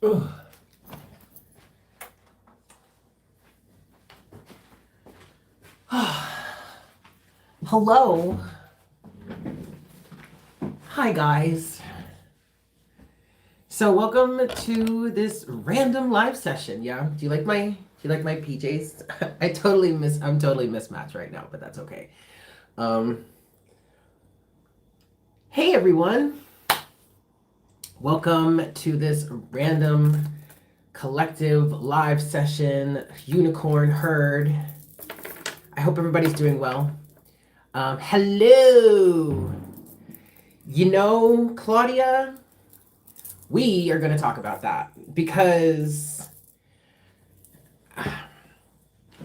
Ugh. Hello. Hi guys. So welcome to this random live session. Yeah. Do you like my PJs? I'm totally mismatched right now, but that's okay. Um Hey everyone. Welcome to this random collective live session, Unicorn Herd. I hope everybody's doing well. Hello. Claudia, we are going to talk about that because,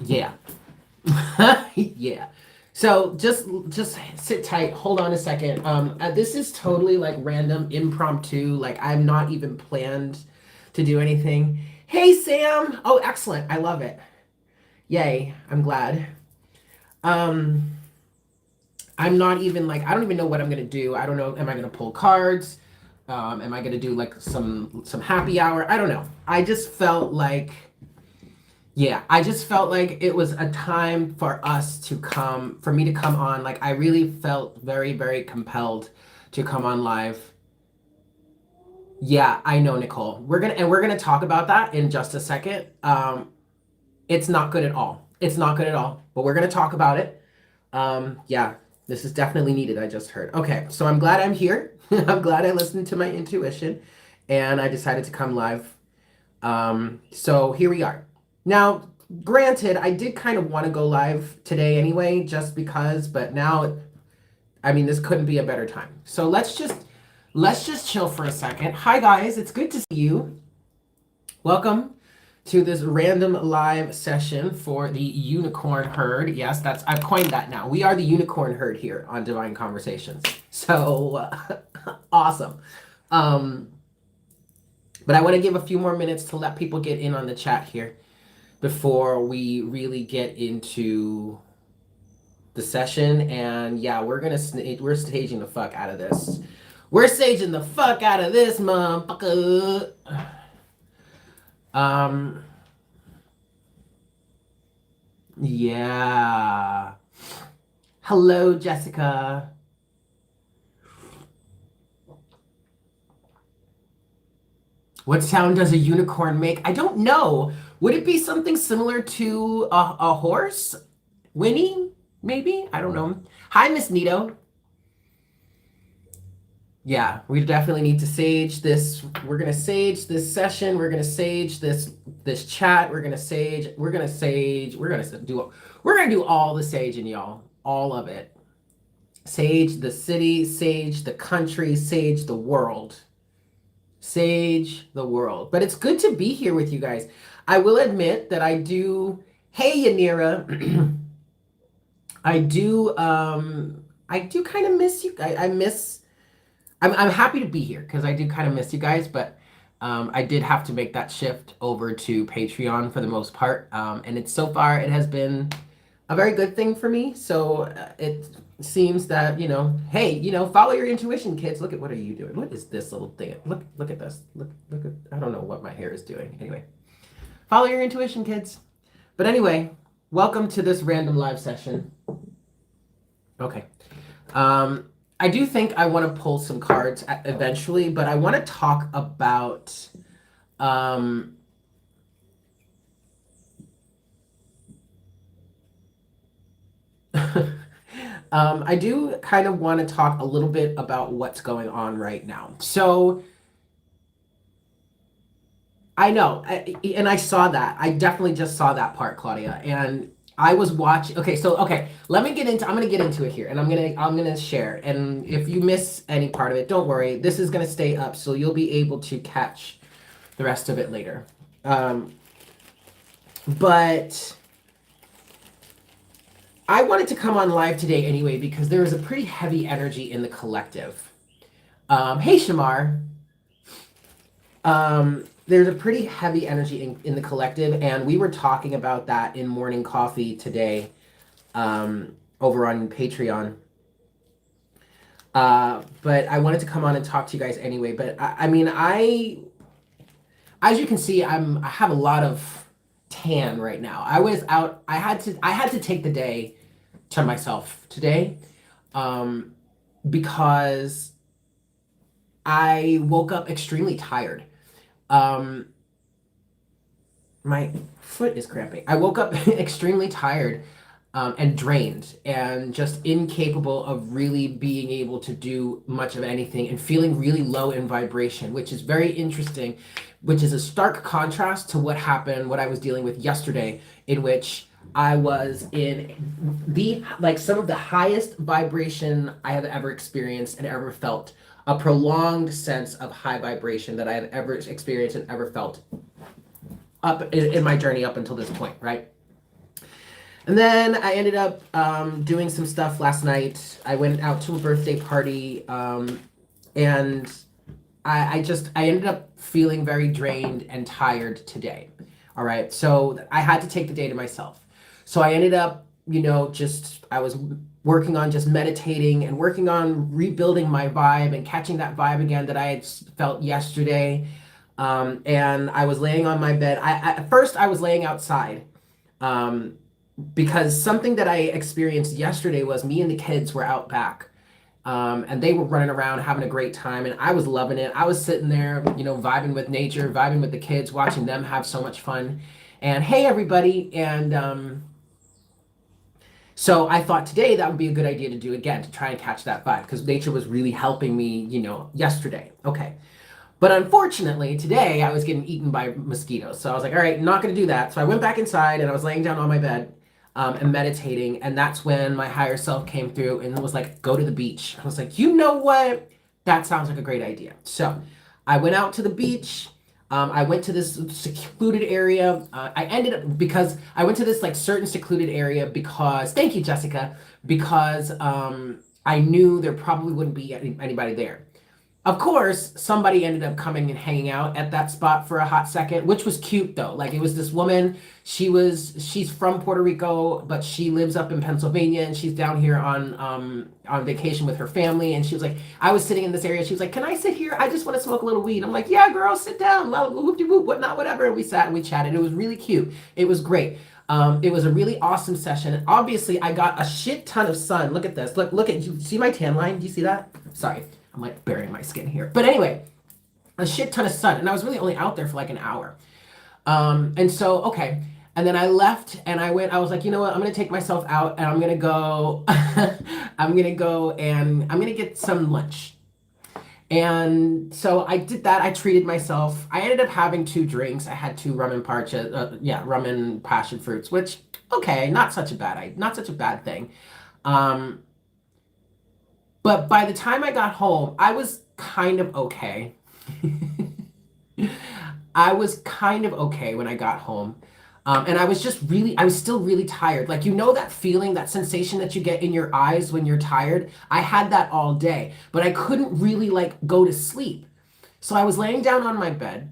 yeah, yeah. So just sit tight. Hold on a second. This is totally like random, impromptu. Like I'm not even planned to do anything. Hey Sam. Oh, excellent. I love it. Yay. I'm glad. Um, I'm not even like I don't even know what I'm gonna do. I don't know. Am I gonna pull cards? Am I gonna do like some happy hour? I don't know. I just felt like it was a time for me to come on. Like I really felt very, very compelled to come on live. Yeah, I know, Nicole. We're gonna talk about that in just a second. It's not good at all. It's not good at all. But we're gonna talk about it. Yeah, this is definitely needed. I just heard. Okay, so I'm glad I'm here. I'm glad I listened to my intuition, and I decided to come live. So here we are. Now, granted, I did kind of want to go live today anyway, just because, but now, I mean, this couldn't be a better time. So let's just chill for a second. Hi guys, it's good to see you. Welcome to this random live session for the Unicorn Herd. Yes, I've coined that now. We are the Unicorn Herd here on Divine Conversations. So awesome. Um, but I want to give a few more minutes to let people get in on the chat here before we really get into the session. And yeah, we're staging the fuck out of this. We're staging the fuck out of this, motherfucker. Um, yeah. Hello, Jessica. What sound does a unicorn make? I don't know. Would it be something similar to a horse? Whinny? Maybe? I don't know. Hi, Miss Nito. Yeah, we definitely need to sage this. We're gonna sage this session. We're gonna sage this chat. We're gonna do all the saging, y'all. All of it. Sage the city, sage the country, sage the world. Sage the world. But it's good to be here with you guys. I will admit that I do. Hey, Yanira. I do kind of miss you. I miss. I'm happy to be here because I do kind of miss you guys, but I did have to make that shift over to Patreon for the most part, and it's so far it has been a very good thing for me. So it seems that hey, follow your intuition, kids. Look at what are you doing? What is this little thing? Look at this. Look at. I don't know what my hair is doing. Anyway, follow your intuition, kids. But anyway, welcome to this random live session. Okay. I do think I want to pull some cards eventually, but I want to talk about um, I do kind of want to talk a little bit about what's going on right now. So I know, and I saw that. I definitely just saw that part, Claudia, and I was watching. Okay, let me get into. I'm gonna get into it here, and I'm gonna share. And if you miss any part of it, don't worry. This is gonna stay up, so you'll be able to catch the rest of it later. Um, but I wanted to come on live today anyway because there is a pretty heavy energy in the collective. Hey, Shamar. There's a pretty heavy energy in the collective, and we were talking about that in morning coffee today over on Patreon. But I wanted to come on and talk to you guys anyway. But I mean, as you can see, I have a lot of tan right now. I was out. I had to take the day to myself today, um, because I woke up extremely tired. Um, my foot is cramping. I woke up extremely tired, and drained and just incapable of really being able to do much of anything and feeling really low in vibration, which is very interesting, which is a stark contrast to what I was dealing with yesterday, in which I was in the like some of the highest vibration I have ever experienced and ever felt. A prolonged sense of high vibration that I have ever experienced and ever felt up in my journey up until this point, right? And then I ended up doing some stuff last night. I went out to a birthday party, and I ended up feeling very drained and tired today. All right, so I had to take the day to myself. So I ended up, just I was working on just meditating and working on rebuilding my vibe and catching that vibe again that I had felt yesterday. And I was laying on my bed. At first I was laying outside. Um, because something that I experienced yesterday was me and the kids were out back. And they were running around having a great time, and I was loving it. I was sitting there, vibing with nature, vibing with the kids, watching them have so much fun. And hey, everybody. And so I thought today that would be a good idea to do again to try and catch that vibe because nature was really helping me, yesterday. Okay. But unfortunately, today I was getting eaten by mosquitoes. So I was like, all right, not going to do that. So I went back inside and I was laying down on my bed, and meditating. And that's when my higher self came through and was like, go to the beach. I was like, you know what? That sounds like a great idea. So I went out to the beach. I went to this secluded area. I ended up, because I went to this like certain secluded area because, thank you, Jessica, because I knew there probably wouldn't be anybody there. Of course, somebody ended up coming and hanging out at that spot for a hot second, which was cute though. Like it was this woman, she's from Puerto Rico, but she lives up in Pennsylvania and she's down here on vacation with her family. And she was like, I was sitting in this area. She was like, can I sit here? I just want to smoke a little weed. I'm like, yeah, girl, sit down. Whoop-de-whoop, whatnot, whatever. And we sat and we chatted. It was really cute. It was great. It was a really awesome session. Obviously, I got a shit ton of sun. Look at this. Look at you. See my tan line? Do you see that? Sorry. I'm like burying my skin here. But anyway, a shit ton of sun. And I was really only out there for like an hour. And so, okay. And then I left and I was like, you know what? I'm going to take myself out and I'm going to go, I'm going to go and I'm going to get some lunch. And so I did that. I treated myself. I ended up having two drinks. I had two rum and rum and passion fruits, which, okay, not such a bad thing. But by the time I got home, I was kind of okay. I was kind of okay when I got home. And I was still really tired. Like, that feeling, that sensation that you get in your eyes when you're tired? I had that all day, but I couldn't really like go to sleep. So I was laying down on my bed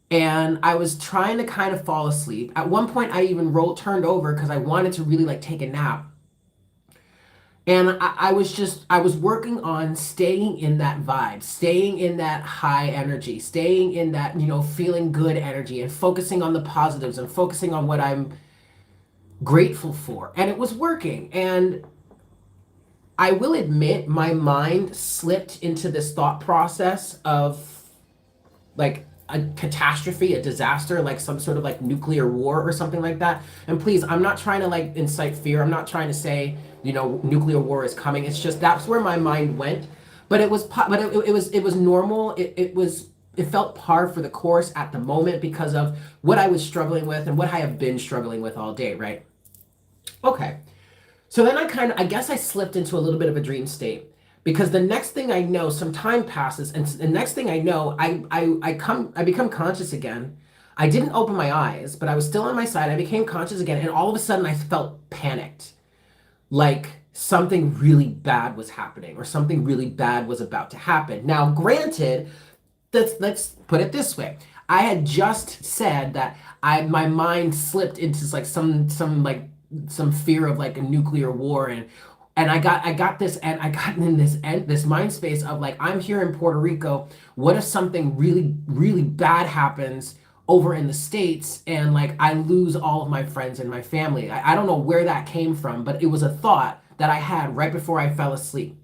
and I was trying to kind of fall asleep. At one point, I even turned over because I wanted to really like take a nap. And I was working on staying in that vibe, staying in that high energy, staying in that, feeling good energy and focusing on the positives and focusing on what I'm grateful for. And it was working. And I will admit my mind slipped into this thought process of like a catastrophe, a disaster, like some sort of like nuclear war or something like that. And please, I'm not trying to like incite fear. I'm not trying to say, nuclear war is coming. It's just that's where my mind went. But it was normal. It felt par for the course at the moment because of what I was struggling with and what I have been struggling with all day, right? Okay. So then I guess I slipped into a little bit of a dream state. Because the next thing I know, some time passes, and the next thing I know, I become conscious again. I didn't open my eyes, but I was still on my side. I became conscious again, and all of a sudden I felt panicked. Like something really bad was happening, or something really bad was about to happen. Now, granted, let's put it this way. I had just said that my mind slipped into like some fear of like a nuclear war, and And I got this, and I got in this mind space of like, I'm here in Puerto Rico. What if something really really bad happens over in the States, and like I lose all of my friends and my family? I don't know where that came from, but it was a thought that I had right before I fell asleep.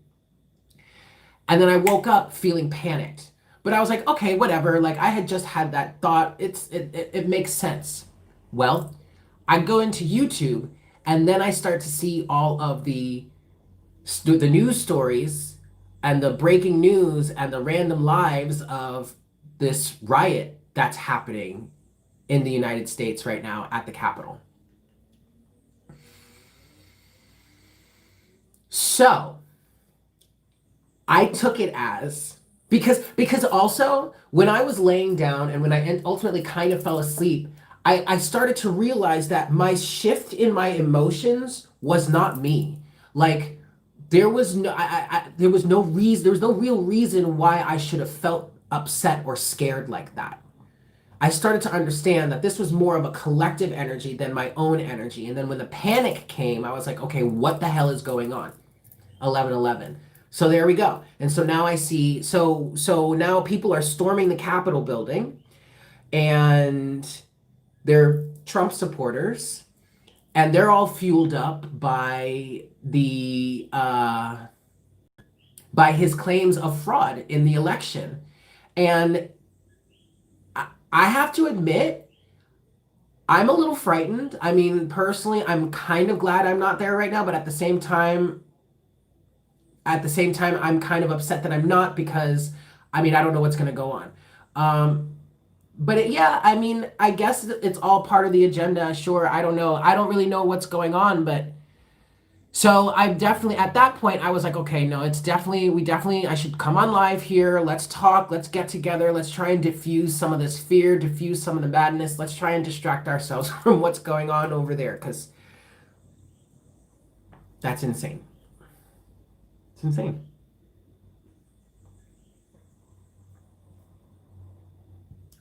And then I woke up feeling panicked. But I was like, okay, whatever. Like I had just had that thought. It makes sense. Well, I go into YouTube, and then I start to see all of the news stories and the breaking news and the random lives of this riot that's happening in the United States right now at the Capitol. So I took it as, because also when I was laying down and when I ultimately kind of fell asleep, I started to realize that my shift in my emotions was not me. Like there was no reason, there was no real reason why I should have felt upset or scared like that. I started to understand that this was more of a collective energy than my own energy. And then when the panic came, I was like, okay, what the hell is going on? 11/11. So there we go. And so now I see, so now people are storming the Capitol building, and they're Trump supporters, and they're all fueled up by the by his claims of fraud in the election. And I have to admit, I'm a little frightened. I mean, personally, I'm kind of glad I'm not there right now, but at the same time, I'm kind of upset that I'm not, because I mean, I don't know what's going to go on. Um, yeah, I mean, I guess it's all part of the agenda. Sure, I don't know. I don't really know what's going on, but so I definitely, at that point, I was like, okay, no, it's definitely, I should come on live here. Let's talk. Let's get together. Let's try and diffuse some of this fear, diffuse some of the madness. Let's try and distract ourselves from what's going on over there, because that's insane. It's insane.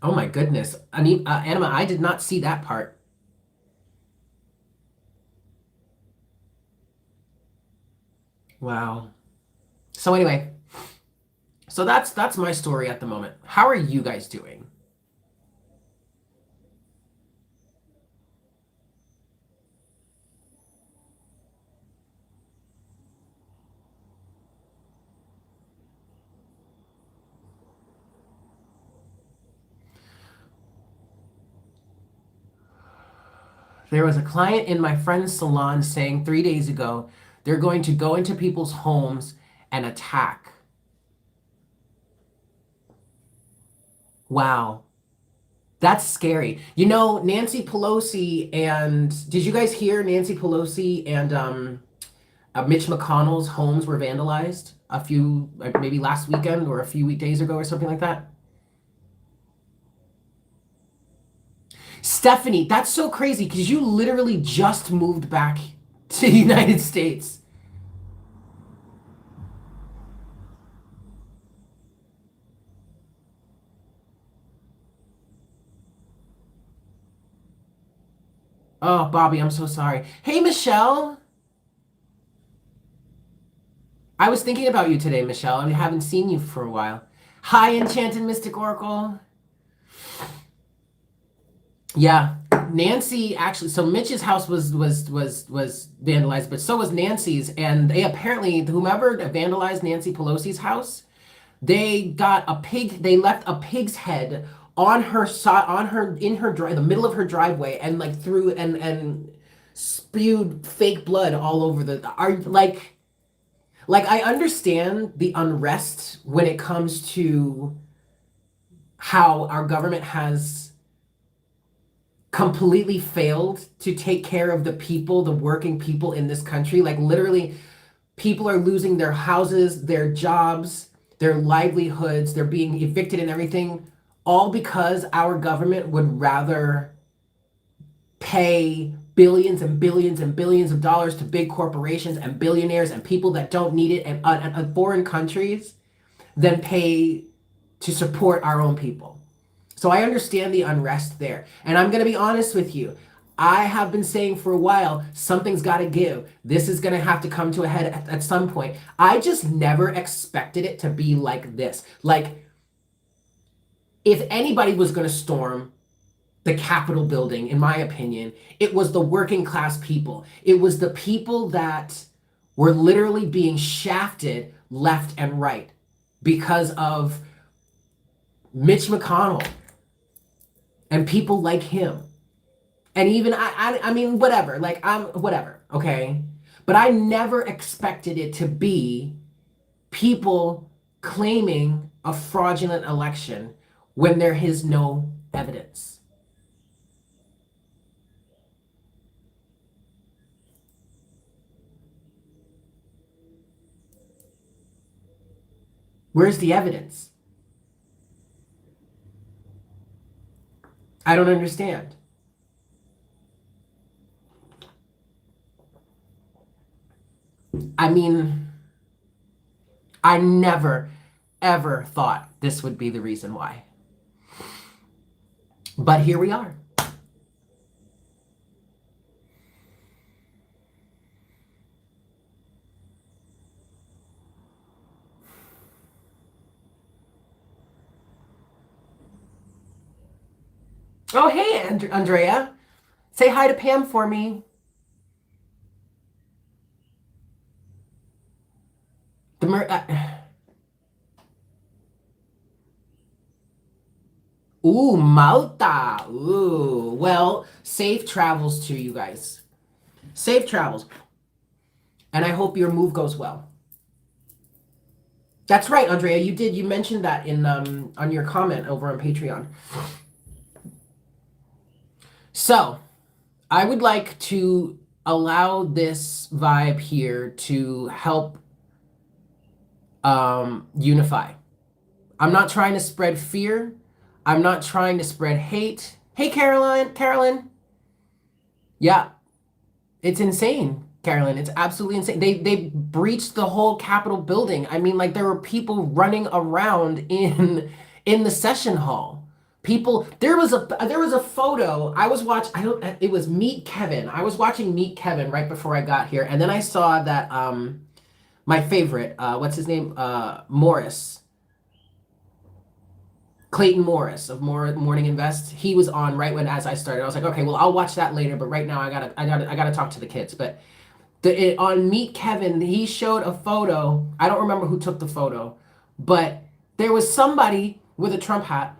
Oh my goodness. I mean, Anima, I did not see that part. Wow. So anyway, so that's my story at the moment. How are you guys doing? There was a client in my friend's salon saying 3 days ago they're going to go into people's homes and attack. Wow. That's scary. You know, Nancy Pelosi and did you guys hear Nancy Pelosi and Mitch McConnell's homes were vandalized a few, like maybe last weekend or a few days ago or something like that? Stephanie, that's so crazy because you literally just moved back to the United States. Oh, Bobby, I'm so sorry. Hey, Michelle. I was thinking about you today, Michelle. I haven't seen you for a while. Hi, Enchanted Mystic Oracle. Yeah, Nancy actually. So Mitch's house was vandalized, but so was Nancy's, and they apparently whomever vandalized Nancy Pelosi's house, they got a pig. They left a pig's head on her side, on her in her the middle of her driveway, and like threw and spewed fake blood all over the. Are like I understand the unrest when it comes to how our government has completely failed to take care of the people, the working people in this country. Like literally, people are losing their houses, their jobs, their livelihoods, they're being evicted and everything, all because our government would rather pay billions and billions and billions of dollars to big corporations and billionaires and people that don't need it and foreign countries than pay to support our own people. So I understand the unrest there. And I'm going to be honest with you. I have been saying for a while, something's got to give. This is going to have to come to a head at some point. I just never expected it to be like this. Like, if anybody was going to storm the Capitol building, in my opinion, it was the working class people. It was the people that were literally being shafted left and right because of Mitch McConnell and people like him. And even I mean, whatever. Like I'm whatever. Okay, but I never expected it to be people claiming a fraudulent election when there is no evidence. Where's the evidence? I don't understand. I mean, I never, ever thought this would be the reason why. But here we are. Oh, hey, Andrea. Say hi to Pam for me. The mer- Ooh, Malta. Ooh. Well, safe travels to you guys. Safe travels. And I hope your move goes well. That's right, Andrea. You did. You mentioned that in on your comment over on Patreon. So, I would like to allow this vibe here to help unify. I'm not trying to spread fear. I'm not trying to spread hate. Hey, Caroline. Carolyn. Yeah, it's insane, Carolyn. It's absolutely insane. They breached the whole Capitol building. I mean, like there were people running around in the session hall. People, there was a photo. I was watching. I don't. It was Meet Kevin. I was watching Meet Kevin right before I got here, and then I saw that my favorite, what's his name, Morris. Clayton Morris of Morning Invest. He was on right when as I started. I was like, okay, well, I'll watch that later. But right now, I gotta talk to the kids. But on Meet Kevin, he showed a photo. I don't remember who took the photo, but there was somebody with a Trump hat,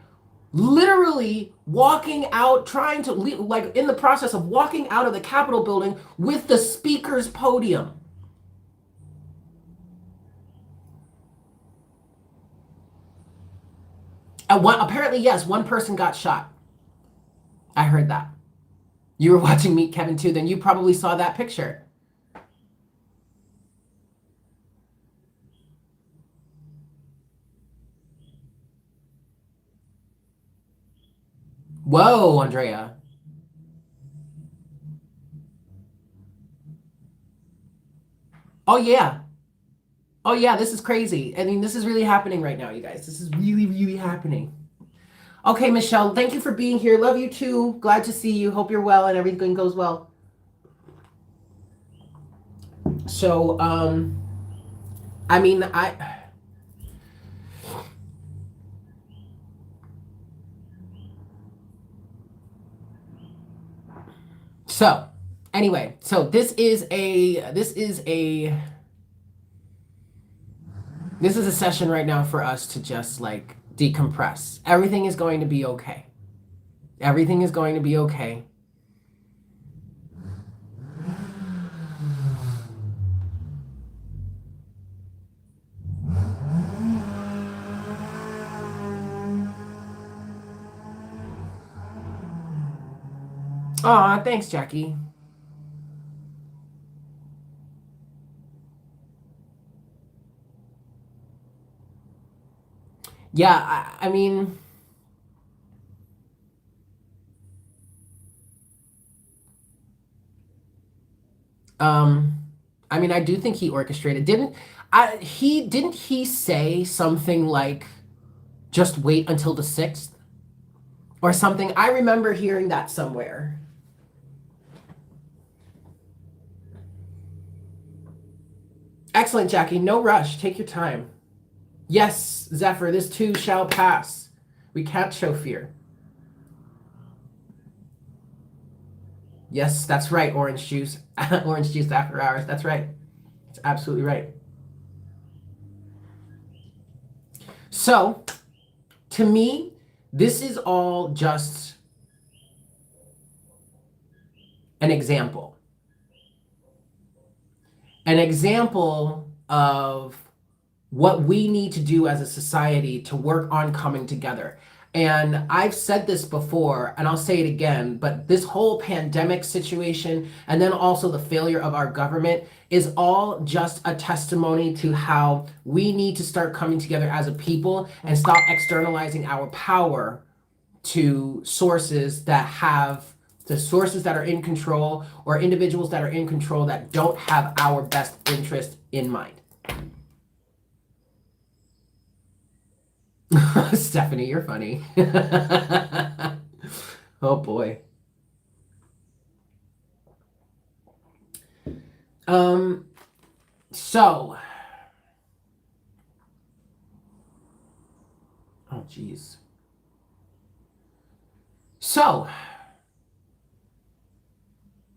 literally walking out, trying to like in the process of walking out of the Capitol building with the speaker's podium. And one apparently, yes, one person got shot. I heard that. You were watching Meet Kevin too, then you probably saw that picture. Whoa, Andrea. Oh yeah. Oh yeah, this is crazy. I mean, this is really happening right now, you guys. This is really, really happening. Okay, Michelle, thank you for being here. Love you too. Glad to see you. Hope you're well and everything goes well. So, I mean, so anyway, so this is a session right now for us to just like decompress. Everything is going to be okay. Everything is going to be okay. Aw, thanks, Jackie. Yeah, I mean, um, I mean, I do think he orchestrated. Didn't he say something like just wait until the 6th or something? I remember hearing that somewhere. Excellent, Jackie. No rush. Take your time. Yes, Zephyr, this too shall pass. We can't show fear. Yes, that's right, orange juice. Orange juice after hours. That's right. It's absolutely right. So, to me, this is all just an example. An example of what we need to do as a society to work on coming together. And I've said this before, and I'll say it again, but this whole pandemic situation, and then also the failure of our government, is all just a testimony to how we need to start coming together as a people and stop externalizing our power to sources that have the sources that are in control or individuals that are in control that don't have our best interest in mind. Stephanie, you're funny. Oh boy. So, oh geez. So,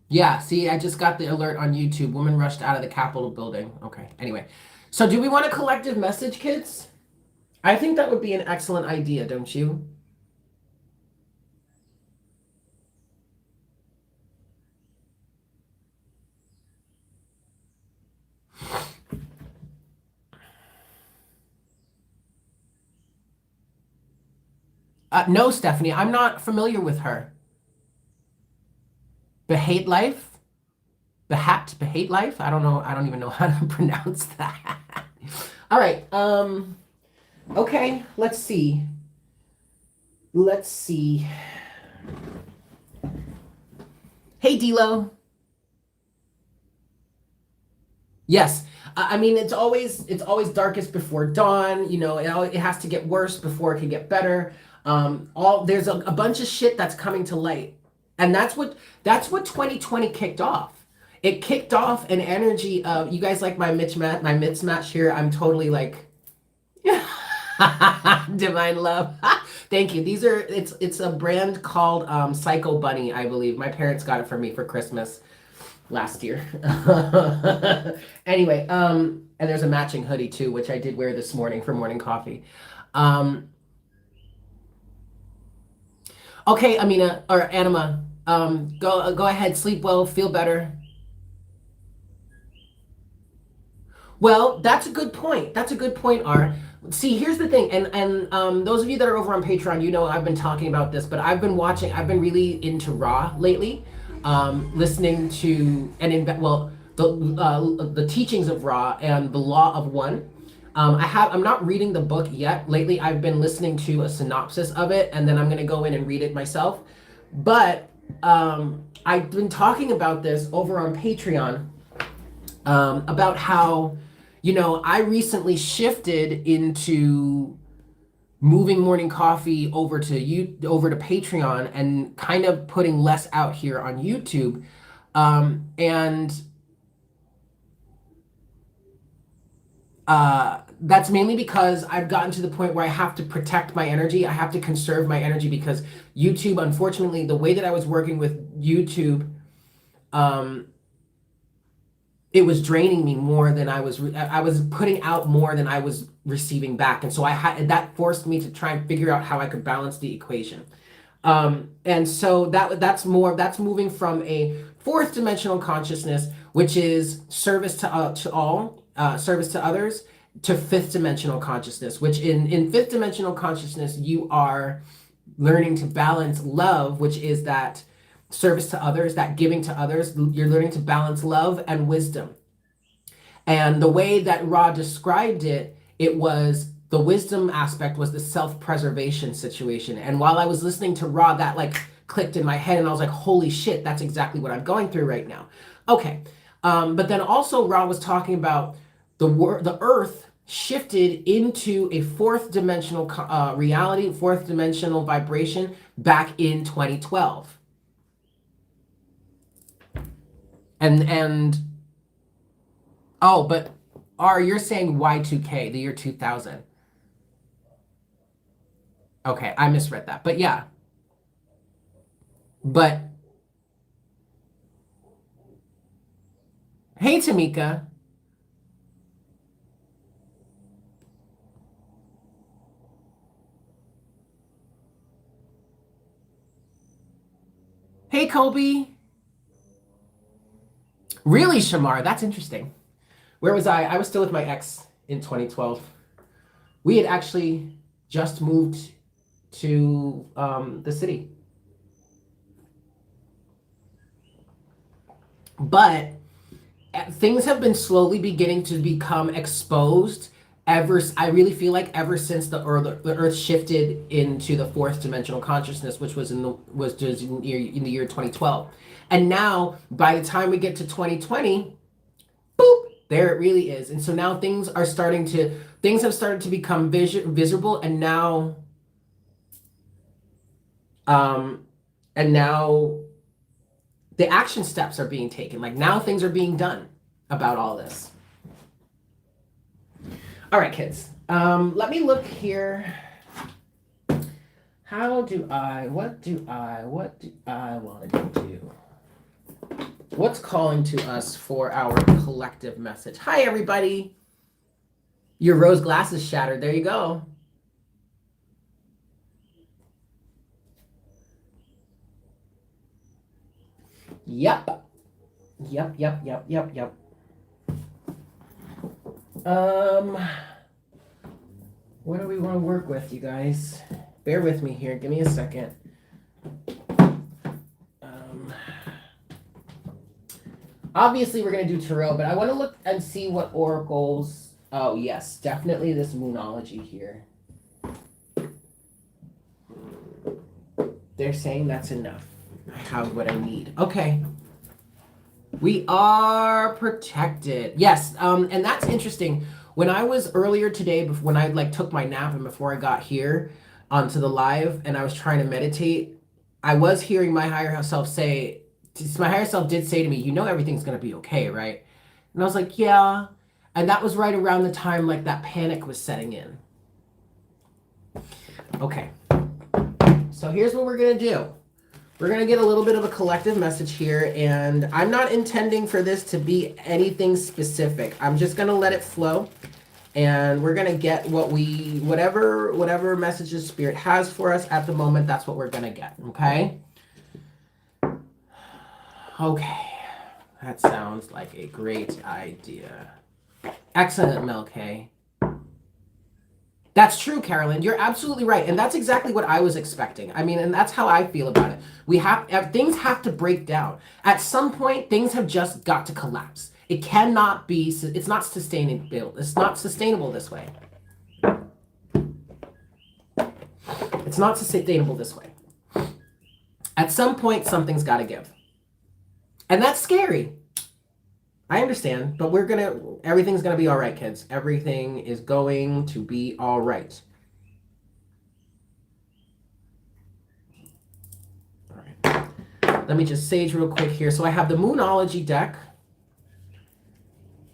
yeah, see, I just got the alert on YouTube. Woman rushed out of the Capitol building. Okay, anyway. So do we want a collective message, kids? I think that would be an excellent idea, don't you? No, Stephanie, I'm not familiar with her. Behate Life? Behate Life? I don't know. I don't even know how to pronounce that. All right. Okay, let's see. Let's see. Hey, D'Lo. Yes. I mean, it's always darkest before dawn. You know, it has to get worse before it can get better. There's a bunch of shit that's coming to light, and that's what 2020 kicked off. It kicked off an energy of you guys like my mismatch here. I'm totally like divine love. Thank you. It's a brand called Psycho Bunny, I believe. My parents got it for me for Christmas last year. Anyway, and there's a matching hoodie too, which I did wear this morning for morning coffee. Um, okay, Amina or Anima, go ahead, sleep well, feel better. Well, that's a good point. That's a good point, R. See, here's the thing, and those of you that are over on Patreon, you know I've been talking about this, but I've been really into Raw lately, listening to the teachings of Ra and the Law of One. I'm not reading the book yet. Lately, I've been listening to a synopsis of it, and then I'm gonna go in and read it myself. But I've been talking about this over on Patreon, about how, I recently shifted into moving morning coffee over to Patreon and kind of putting less out here on YouTube. And that's mainly because I've gotten to the point where I have to protect my energy. I have to conserve my energy because YouTube, unfortunately, the way that I was working with YouTube, it was draining me more than I was putting out more than I was receiving back. And so that forced me to try and figure out how I could balance the equation. And so that's moving from a fourth dimensional consciousness, which is service to all, service to others, to fifth dimensional consciousness, which in fifth dimensional consciousness, you are learning to balance love, which is that service to others, that giving to others. You're learning to balance love and wisdom. And the way that Ra described it, it was the wisdom aspect was the self-preservation situation. And while I was listening to Ra, that like clicked in my head and I was like, holy shit, that's exactly what I'm going through right now. Okay. But then also Ra was talking about the earth shifted into a fourth dimensional reality, fourth dimensional vibration back in 2012. And oh, but you're saying Y2K, the year 2000. Okay, I misread that. But yeah. But hey, Tamika. Hey, Kobe. Really, Shamar? That's interesting. Where was I? I was still with my ex in 2012. We had actually just moved to the city. But things have been slowly beginning to become exposed I really feel like ever since the earth shifted into the fourth dimensional consciousness, which was was just in the year 2012. And now by the time we get to 2020, boop, there it really is. And so now things have started to become visible, um and now the action steps are being taken. Like now things are being done about all this. All right, kids. Let me look here. What do I want to do? What's calling to us for our collective message? Hi, everybody. Your rose glasses shattered. There you go. Yep. Yep. What do we want to work with, you guys? Bear with me here. Give me a second. Obviously, we're going to do tarot, but I want to look and see what oracles. Oh, yes. Definitely this moonology here. They're saying that's enough. I have what I need. Okay. We are protected. Yes, and that's interesting. When I was earlier today, when I like took my nap and before I got here onto the live and I was trying to meditate, I was hearing my higher self say, my higher self did say to me, you know everything's gonna be okay, right? And I was like, yeah. And that was right around the time like that panic was setting in. Okay. So here's what we're gonna do. We're going to get a little bit of a collective message here, and I'm not intending for this to be anything specific. I'm just going to let it flow, and we're going to get whatever messages Spirit has for us at the moment, that's what we're going to get, okay? Okay. That sounds like a great idea. Excellent, Melk. That's true, Carolyn. You're absolutely right. And that's exactly what I was expecting. I mean, and that's how I feel about it. Things have to break down. At some point, things have just got to collapse. It cannot be, it's not sustainable. It's not sustainable this way. It's not sustainable this way. At some point, something's got to give. And that's scary. I understand, but everything's going to be all right, kids. Everything is going to be all right. All right. Let me just sage real quick here. So I have the Moonology deck,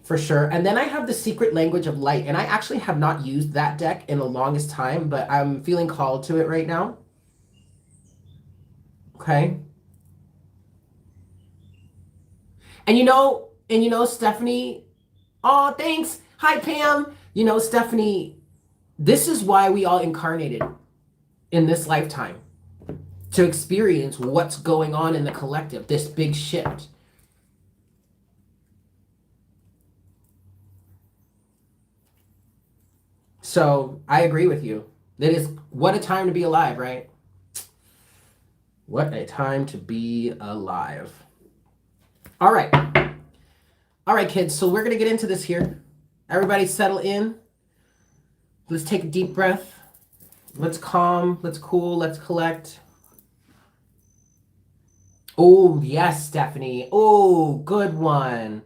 for sure. And then I have the Secret Language of Light. And I actually have not used that deck in the longest time, but I'm feeling called to it right now. Okay. And you know, Stephanie, oh, thanks. Hi, Pam. You know, Stephanie, this is why we all incarnated in this lifetime, to experience what's going on in the collective, this big shift. So I agree with you. That is, what a time to be alive, right? What a time to be alive. All right. All right, kids. So we're going to get into this here. Everybody settle in. Let's take a deep breath. Let's calm. Let's cool. Let's collect. Oh, yes, Stephanie. Oh, good one.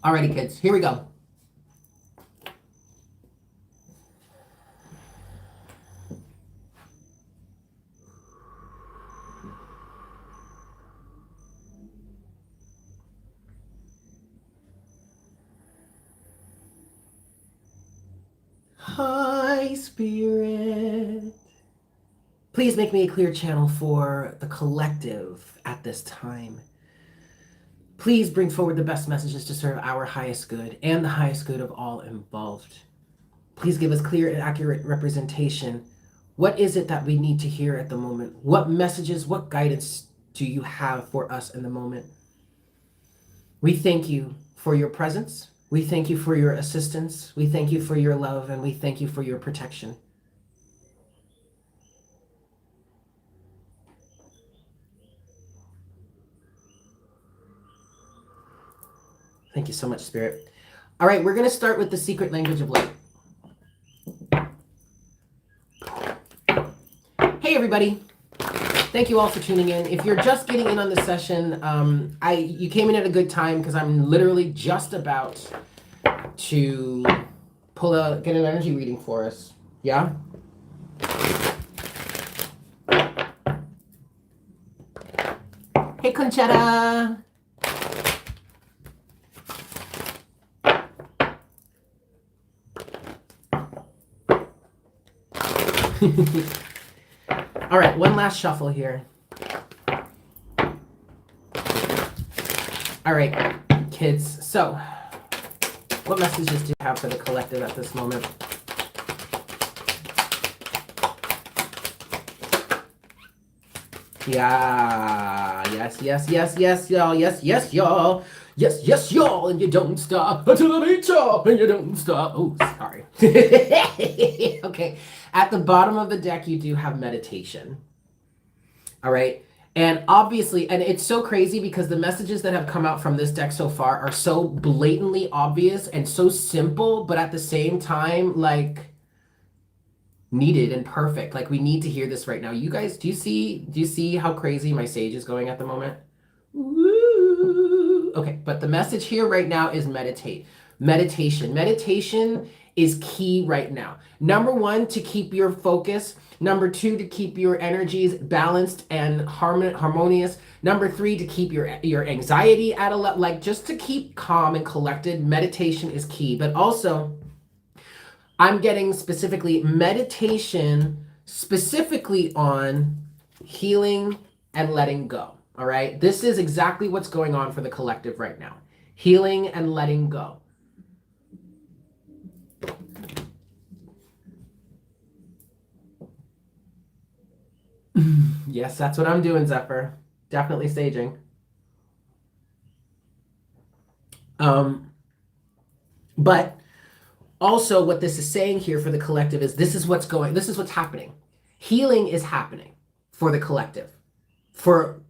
Alrighty, kids. Here we go. Holy Spirit, please make me a clear channel for the collective at this time. Please bring forward the best messages to serve our highest good and the highest good of all involved. Please give us clear and accurate representation. What is it that we need to hear at the moment? What messages, what guidance do you have for us in the moment? We thank you for your presence. We thank you for your assistance. We thank you for your love, and we thank you for your protection. Thank you so much, Spirit. All right, we're going to start with the secret language of light. Hey, everybody. Thank you all for tuning in. If you're just getting in on the session, you came in at a good time because I'm literally just about to get an energy reading for us. Yeah? Hey, Conchetta. All right, one last shuffle here. All right, kids. So, what messages do you have for the collective at this moment? Yeah. Yes, yes, yes, yes, y'all. Yes, yes, y'all. Yes, yes, y'all. And you don't stop until I meet y'all. And you don't stop. Oh, sorry. Okay. At the bottom of the deck, you do have meditation. All right. And obviously, and it's so crazy because the messages that have come out from this deck so far are so blatantly obvious and so simple, but at the same time, like, needed and perfect. Like, we need to hear this right now. You guys, do you see how crazy my sage is going at the moment? Woo! Okay, but the message here right now is meditate. Meditation is key right now. Number one, to keep your focus. Number two, to keep your energies balanced and harmonious. Number three, to keep your anxiety at a level, like, just to keep calm and collected. Meditation is key. But also, I'm getting specifically meditation specifically on healing and letting go. All right. This is exactly what's going on for the collective right now. Healing and letting go. Yes, that's what I'm doing, Zephyr. Definitely saging. But also what this is saying here for the collective is this is what's happening. Healing is happening for the collective, for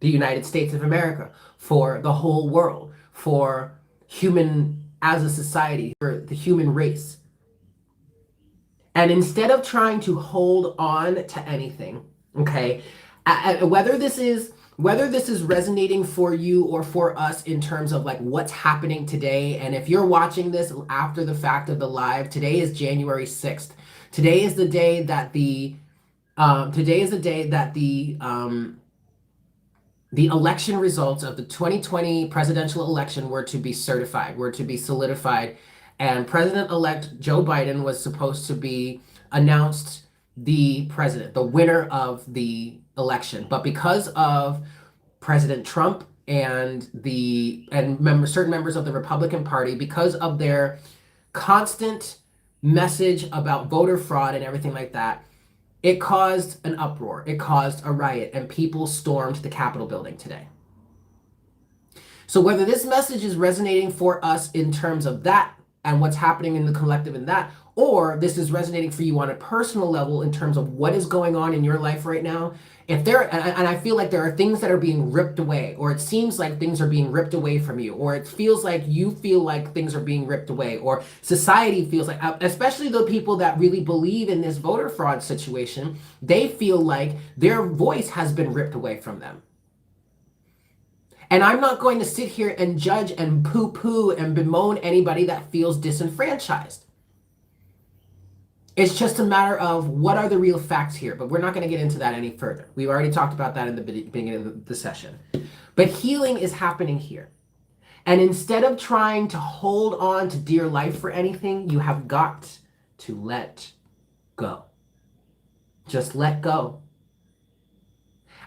the United States of America, for the whole world, for human as a society, for the human race. And instead of trying to hold on to anything, okay, whether this is resonating for you or for us in terms of like what's happening today, and if you're watching this after the fact of the live, today is January 6th. Today is the day that the election results of the 2020 presidential election were to be certified, were to be solidified, and President-elect Joe Biden was supposed to be announced the president, the winner of the election. But because of President Trump and certain members of the Republican Party, because of their constant message about voter fraud and everything like that, it caused an uproar. It caused a riot, and people stormed the Capitol building today. So whether this message is resonating for us in terms of that and what's happening in the collective in that, or this is resonating for you on a personal level in terms of what is going on in your life right now, and I feel like there are things that are being ripped away, or it seems like things are being ripped away from you, or it feels like you feel like things are being ripped away, or society feels like, especially the people that really believe in this voter fraud situation, they feel like their voice has been ripped away from them. And I'm not going to sit here and judge and poo-poo and bemoan anybody that feels disenfranchised. It's just a matter of what are the real facts here, but we're not going to get into that any further. We've already talked about that in the beginning of the session. But healing is happening here. And instead of trying to hold on to dear life for anything, you have got to let go. Just let go.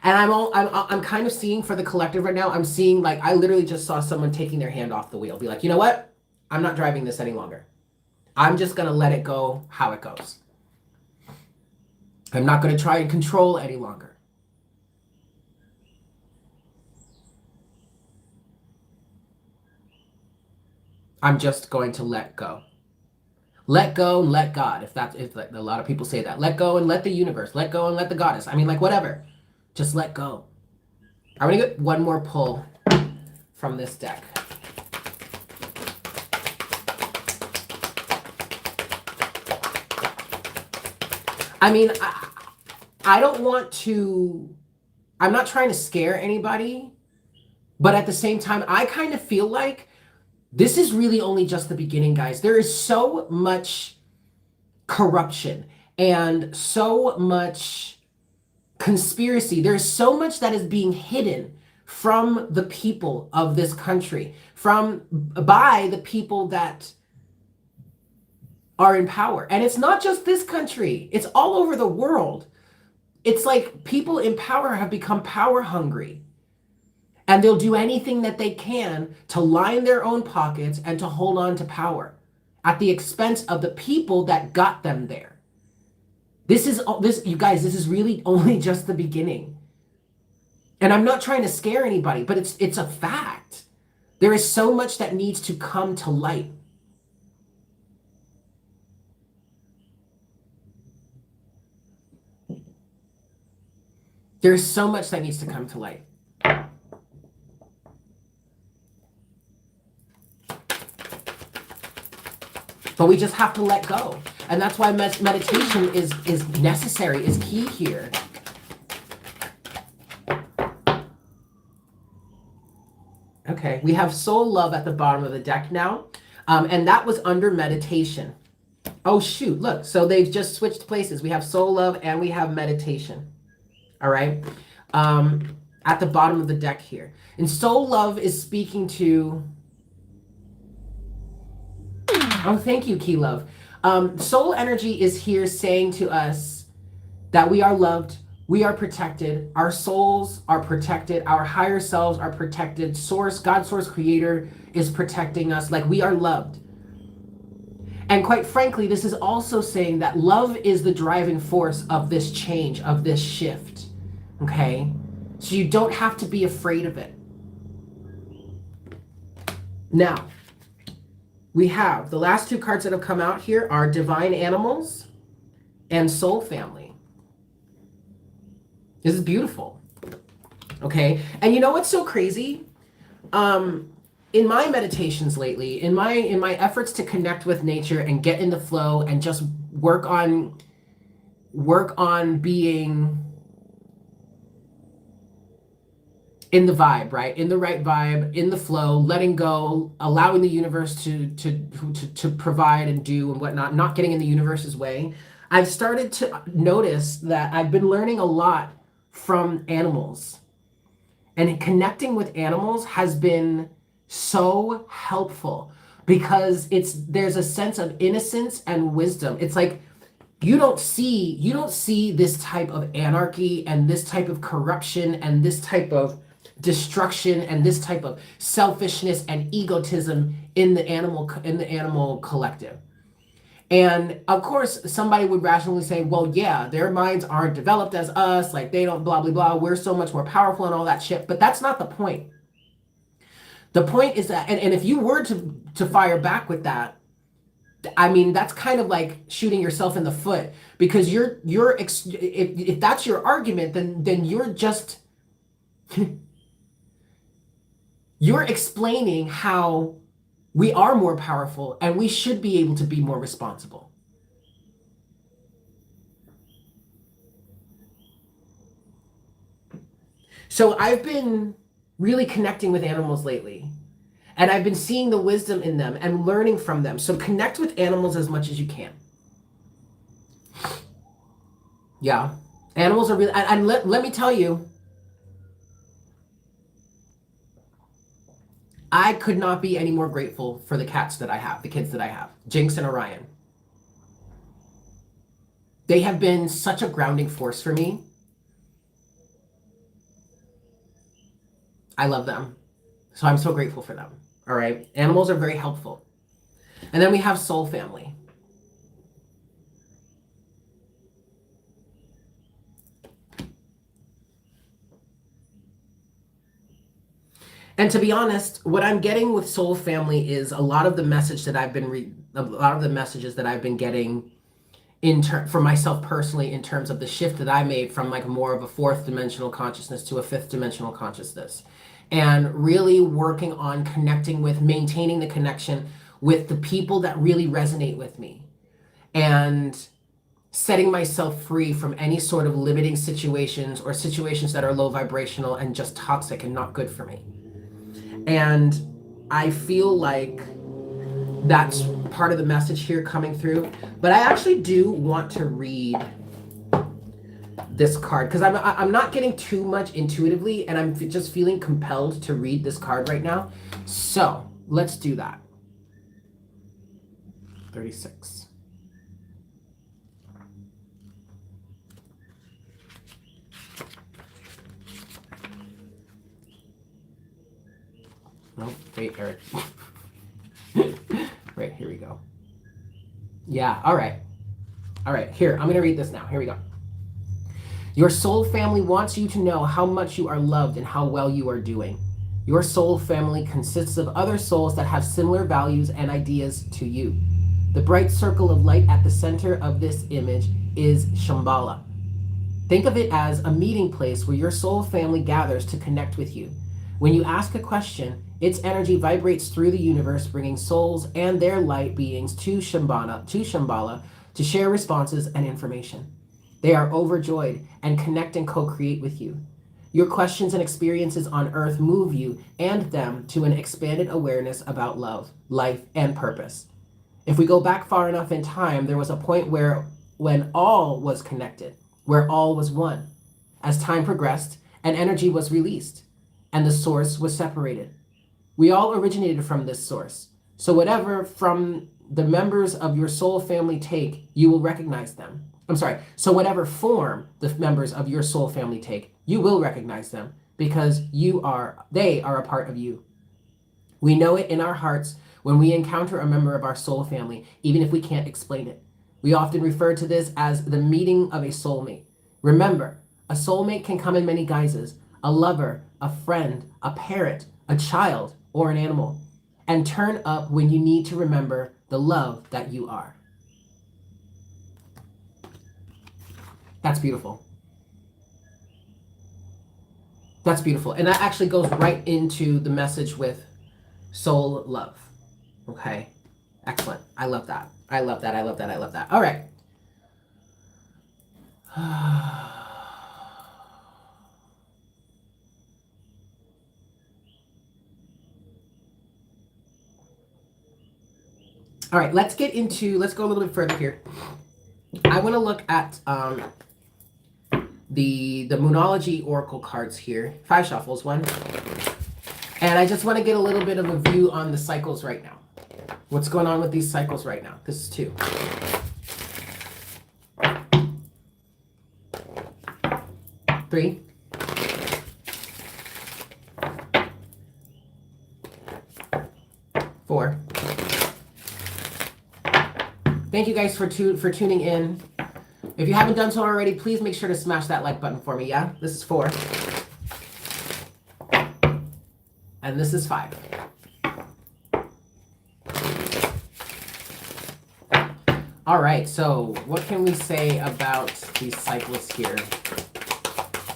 And I'm kind of seeing for the collective right now, I'm seeing like I literally just saw someone taking their hand off the wheel. Be like, you know what? I'm not driving this any longer. I'm just gonna let it go how it goes. I'm not gonna try and control any longer. I'm just going to let go. Let go and let God. If like, a lot of people say that. Let go and let the universe. Let go and let the goddess. I mean, like whatever. Just let go. I'm gonna get one more pull from this deck. I mean, I don't want to, I'm not trying to scare anybody, but at the same time, I kind of feel like this is really only just the beginning, guys. There is so much corruption and so much conspiracy. There's so much that is being hidden from the people of this country, by the people that are in power. And it's not just this country, it's all over the world. It's like people in power have become power hungry. And they'll do anything that they can to line their own pockets and to hold on to power at the expense of the people that got them there. You guys, this is really only just the beginning. And I'm not trying to scare anybody, but it's a fact. There is so much that needs to come to light. There's so much that needs to come to light. But we just have to let go. And that's why meditation is necessary, is key here. Okay, we have soul love at the bottom of the deck now. And that was under meditation. Oh, shoot, look. So they've just switched places. We have soul love and we have meditation. All right. At the bottom of the deck here. And soul love is speaking to... Oh, thank you, Key Love. Soul energy is here saying to us that we are loved, we are protected, our souls are protected, our higher selves are protected, Source, God, Source, Creator is protecting us, like we are loved. And quite frankly, this is also saying that love is the driving force of this change, of this shift, okay? So you don't have to be afraid of it. Now, we have the last two cards that have come out here are Divine Animals and Soul Family. This is beautiful. Okay. And you know what's so crazy? In my meditations lately, in my efforts to connect with nature and get in the flow and just work on being in the vibe, right? In the right vibe, in the flow, letting go, allowing the universe to provide and do and whatnot, not getting in the universe's way. I've started to notice that I've been learning a lot from animals. And connecting with animals has been so helpful because there's a sense of innocence and wisdom. It's like you don't see this type of anarchy and this type of corruption and this type of destruction and this type of selfishness and egotism in the animal collective. And of course, somebody would rationally say, well, yeah, their minds aren't developed as us, like they don't blah, blah, blah. We're so much more powerful and all that shit. But that's not the point. The point is that, and if you were to fire back with that, I mean, that's kind of like shooting yourself in the foot because if that's your argument, then you're just, you're explaining how we are more powerful and we should be able to be more responsible. So I've been really connecting with animals lately. And I've been seeing the wisdom in them and learning from them. So connect with animals as much as you can. Yeah. Animals are really, and let me tell you, I could not be any more grateful for the cats that I have, the kids that I have, Jinx and Orion. They have been such a grounding force for me. I love them. So I'm so grateful for them. All right. Animals are very helpful. And then we have soul family. And to be honest, what I'm getting with soul family is a lot of the message that I've been a lot of the messages that I've been getting for myself personally in terms of the shift that I made from like more of a fourth dimensional consciousness to a fifth dimensional consciousness, and really working on connecting with, maintaining the connection with the people that really resonate with me, and setting myself free from any sort of limiting situations or situations that are low vibrational and just toxic and not good for me. And I feel like that's part of the message here coming through. But I actually do want to read this card because I'm not getting too much intuitively, and I'm just feeling compelled to read this card right now. So let's do that. 36. No, wait, Eric. Right, here we go. Yeah, all right. All right, here, I'm going to read this now. Here we go. Your soul family wants you to know how much you are loved and how well you are doing. Your soul family consists of other souls that have similar values and ideas to you. The bright circle of light at the center of this image is Shambhala. Think of it as a meeting place where your soul family gathers to connect with you. When you ask a question, its energy vibrates through the universe, bringing souls and their light beings to Shambhala to share responses and information. They are overjoyed and connect and co-create with you. Your questions and experiences on Earth move you and them to an expanded awareness about love, life, and purpose. If we go back far enough in time, there was a point when all was connected, where all was one. As time progressed, an energy was released, and the source was separated. We all originated from this source. So whatever from the members of your soul family take, you will recognize them. So whatever form the members of your soul family take, you will recognize them because they are a part of you. We know it in our hearts when we encounter a member of our soul family, even if we can't explain it. We often refer to this as the meeting of a soulmate. Remember, a soulmate can come in many guises: a lover, a friend, a parent, a child, or an animal, and turn up when you need to remember the love that you are. That's beautiful. That's beautiful. And that actually goes right into the message with soul love. Okay. Excellent. I love that. I love that. I love that. I love that. All right. All right, let's go a little bit further here. I want to look at the Moonology Oracle cards here. 5 shuffles, 1. And I just want to get a little bit of a view on the cycles right now. What's going on with these cycles right now? This is 2. 3. 4. Thank you guys for tuning in. If you haven't done so already, please make sure to smash that like button for me, yeah? This is 4. And this is 5. All right, so what can we say about these cycles here?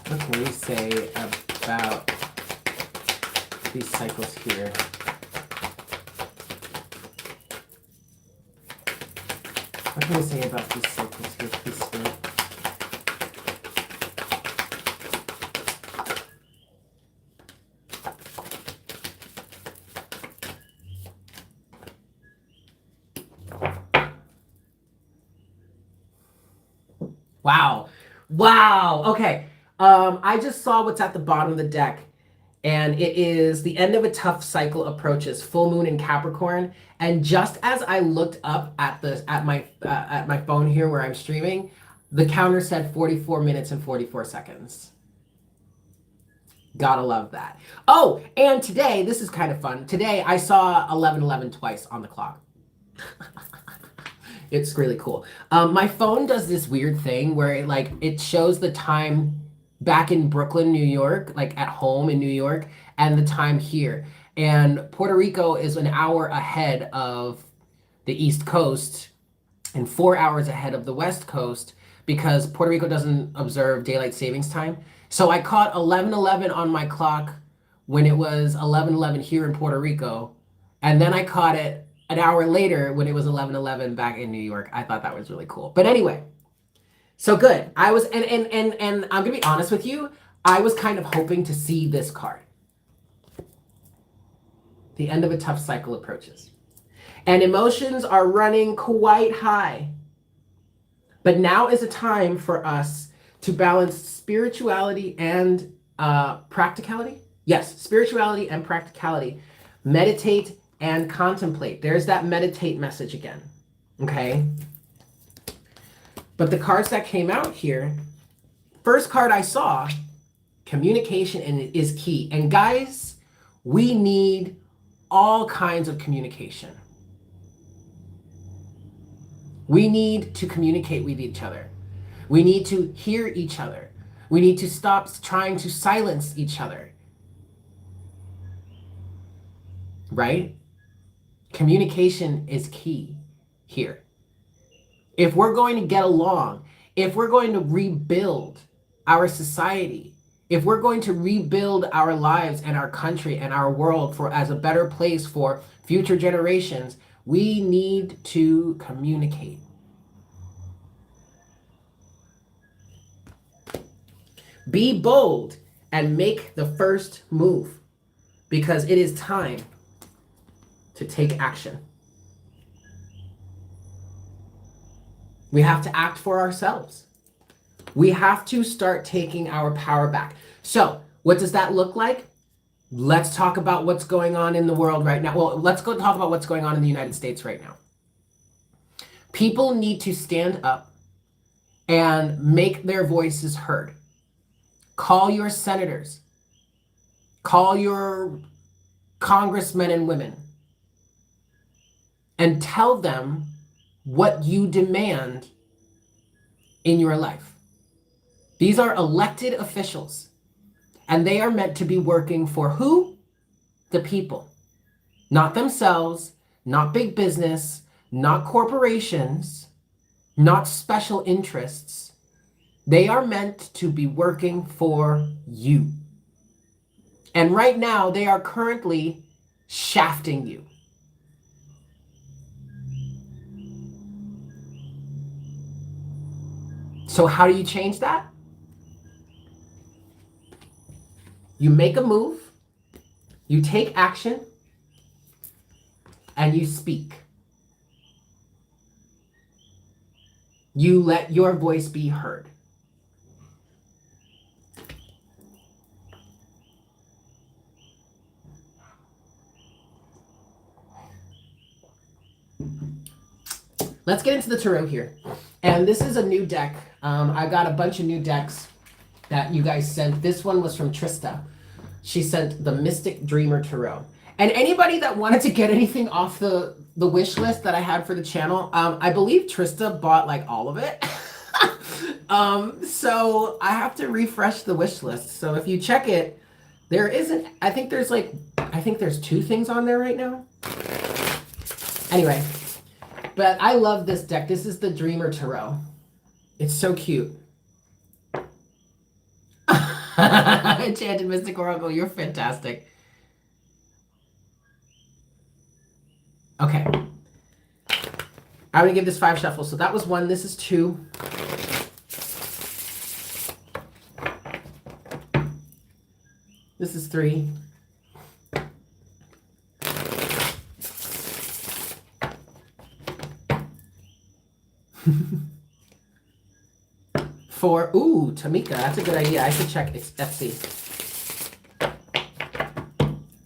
What can we say about these cycles here? What can we say about these cycles here, please, Spirit? Wow. Wow. Okay. I just saw what's at the bottom of the deck, and it is the end of a tough cycle approaches, full moon in Capricorn. And just as I looked up at my phone here where I'm streaming, The counter said 44 minutes and 44 seconds. Gotta love that. Oh, and today, this is kind of fun. Today, I saw 11:11 twice on the clock. It's really cool. My phone does this weird thing where it shows the time back in Brooklyn, New York, like at home in New York, and the time here. And Puerto Rico is an hour ahead of the East Coast and 4 hours ahead of the West Coast because Puerto Rico doesn't observe daylight savings time. So I caught 11:11 on my clock when it was 11:11 here in Puerto Rico, and then I caught it an hour later when it was 11:11 back in New York. I thought that was really cool. But anyway, so good. I was and I'm gonna be honest with you, I was kind of hoping to see this card. The end of a tough cycle approaches. And emotions are running quite high. But now is a time for us to balance spirituality and practicality. Yes, spirituality and practicality. Meditate and contemplate. There's that meditate message again. Okay? But the cards that came out here, first card I saw, communication is key. And guys, we need all kinds of communication. We need to communicate with each other. We need to hear each other. We need to stop trying to silence each other. Right? Communication is key here. If we're going to get along, if we're going to rebuild our society, if we're going to rebuild our lives and our country and our world as a better place for future generations, we need to communicate. Be bold and make the first move because it is time to take action. We have to act for ourselves. We have to start taking our power back. So, what does that look like? Let's talk about what's going on in the world right now. Well, let's go talk about what's going on in the United States right now. People need to stand up and make their voices heard. Call your senators. Call your congressmen and women. And tell them what you demand in your life. These are elected officials, and they are meant to be working for who? The people. Not themselves, not big business, not corporations, not special interests. They are meant to be working for you. And right now, they are currently shafting you. So how do you change that? You make a move, you take action, and you speak. You let your voice be heard. Let's get into the tarot here. And this is a new deck. I got a bunch of new decks that you guys sent. This one was from Trista. She sent the Mystic Dreamer Tarot. And anybody that wanted to get anything off the wish list that I had for the channel, I believe Trista bought like all of it. So I have to refresh the wish list. So if you check it, there isn't, I think there's 2 things on there right now. Anyway, but I love this deck. This is the Dreamer Tarot. It's so cute. Enchanted Mystic Oracle, you're fantastic. Okay. I'm going to give this 5 shuffles. So that was 1. This is 2. This is 3. For, ooh, Tamika, that's a good idea. I should check Etsy.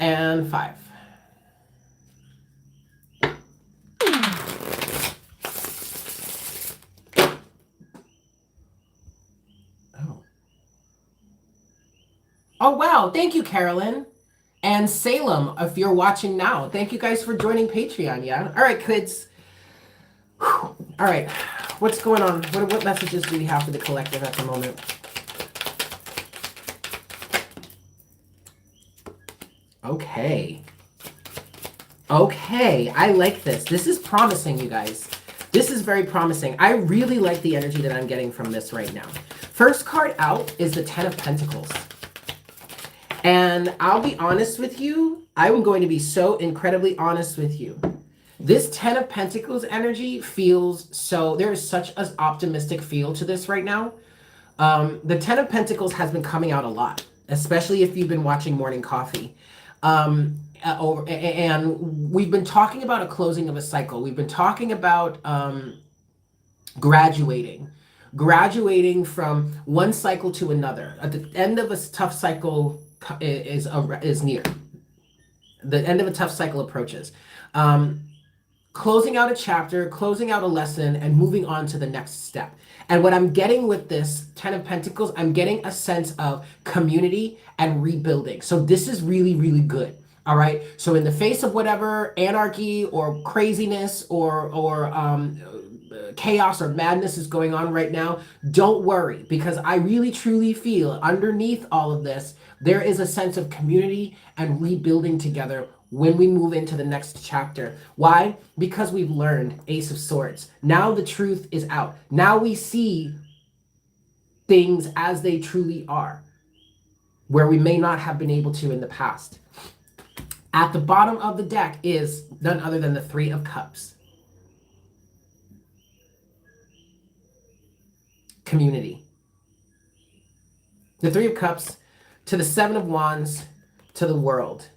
And 5. Oh, wow. Thank you, Carolyn. And Salem, if you're watching now. Thank you guys for joining Patreon, yeah? All right, kids. Whew. All right. What's going on? What messages do we have for the collective at the moment? Okay. Okay. I like this. This is promising, you guys. This is very promising. I really like the energy that I'm getting from this right now. First card out is the Ten of Pentacles. And I'll be honest with you. I'm going to be so incredibly honest with you. This Ten of Pentacles energy feels so, there is such an optimistic feel to this right now. The Ten of Pentacles has been coming out a lot, especially if you've been watching Morning Coffee. And we've been talking about a closing of a cycle. We've been talking about graduating from one cycle to another. At the end of a tough cycle is near. The end of a tough cycle approaches. Closing out a chapter, closing out a lesson, and moving on to the next step. And what I'm getting with this Ten of Pentacles, I'm getting a sense of community and rebuilding. So this is really, really good. All right. So in the face of whatever anarchy or craziness or chaos or madness is going on right now, don't worry, because I really truly feel underneath all of this, there is a sense of community and rebuilding together when we move into the next chapter. Why? Because we've learned, Ace of Swords. Now the truth is out. Now we see things as they truly are, where we may not have been able to in the past. At the bottom of the deck is none other than the Three of Cups. Community. The Three of Cups to the Seven of Wands to the world.